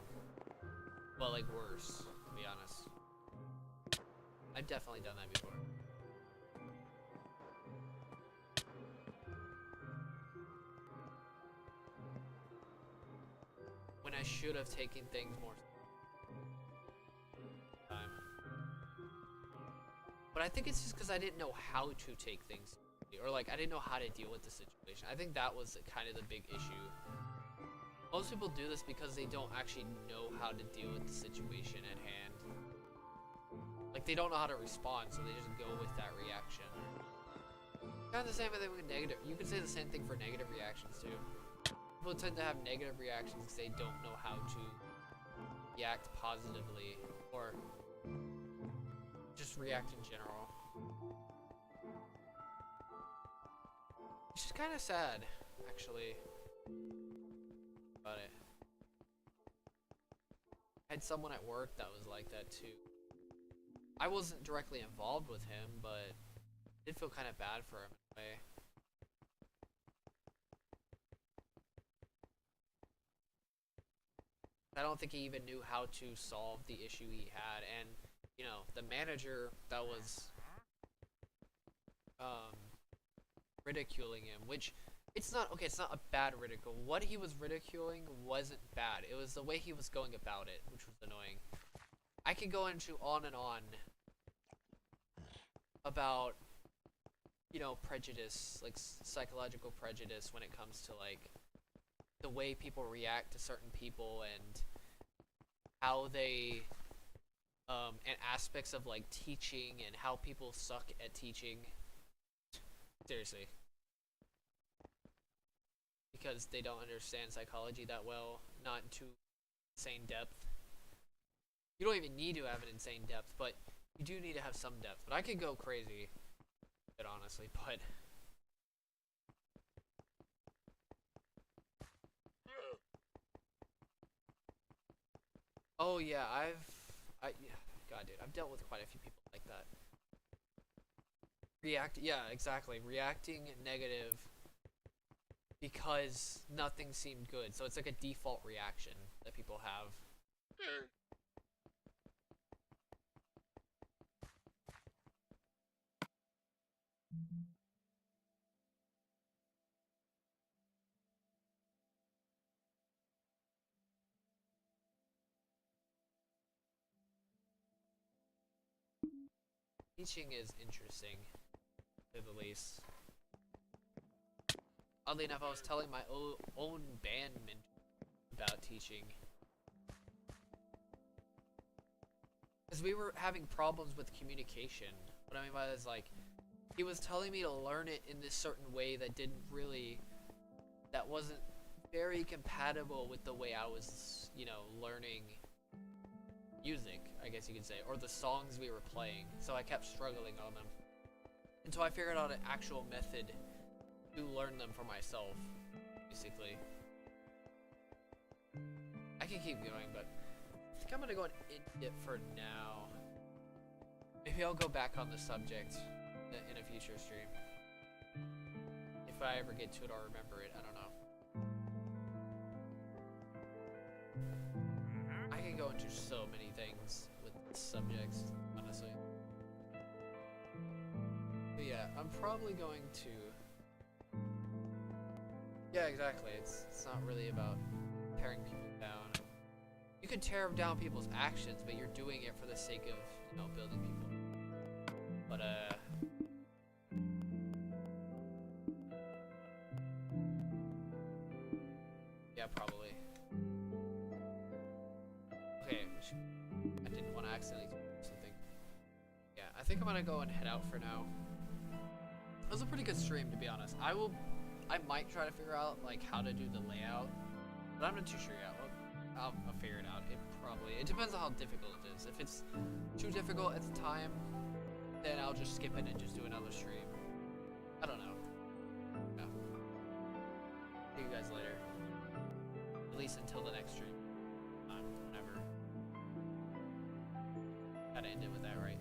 Well, like worse, to be honest. I've definitely done that before. When I should have taken things more time. But I think it's just because I didn't know how to take things, or like I didn't know how to deal with the situation. I think that was kind of the big issue. Most people do this because they don't actually know how to deal with the situation at hand. Like they don't know how to respond, so they just go with that reaction. Kind of the same thing with negative. You could say the same thing for negative reactions too. People tend to have negative reactions because they don't know how to react positively or just react in general. Which is kind of sad, actually, about it. I had someone at work that was like that too. I wasn't directly involved with him, but I did feel kind of bad for him in a way. I don't think he even knew how to solve the issue he had, and you know, the manager that was ridiculing him, which it's not okay, it's not a bad ridicule. What he was ridiculing wasn't bad. It was the way he was going about it, which was annoying. I could go into on and on about, you know, prejudice, like psychological prejudice when it comes to like the way people react to certain people and how they and aspects of like teaching and how people suck at teaching. Seriously. Because they don't understand psychology that well, not into insane depth. You don't even need to have an insane depth, but you do need to have some depth. But I could go crazy, honestly, but oh yeah, yeah, God, dude, I've dealt with quite a few people like that. Yeah, exactly. Reacting negative because nothing seemed good. So it's like a default reaction that people have. Teaching is interesting, to the least. Oddly enough, I was telling my own band mentor about teaching. Because we were having problems with communication. What I mean by that is like, he was telling me to learn it in this certain way that that wasn't very compatible with the way I was, you know, learning music, I guess you could say, or the songs we were playing. So I kept struggling on them. Until I figured out an actual method to learn them for myself, basically. I can keep going, but I think I'm gonna go and end it for now. Maybe I'll go back on the subject in a future stream. If I ever get to it, I'll remember it. I don't know. I can go into so many things with this subject, honestly. But yeah, I'm probably going to Yeah, exactly. It's not really about tearing people down. You can tear down people's actions, but you're doing it for the sake of, you know, building people. But yeah, probably. Okay, I didn't want to accidentally do something. Yeah, I think I'm gonna go and head out for now. It was a pretty good stream, to be honest. I might try to figure out like how to do the layout, but I'm not too sure yet. I'll figure it out. It depends on how difficult it is. If it's too difficult at the time, then I'll just skip it and just do another stream. I don't know. Yeah. See you guys later. At least until the next stream. Whenever. Gotta end it with that, right?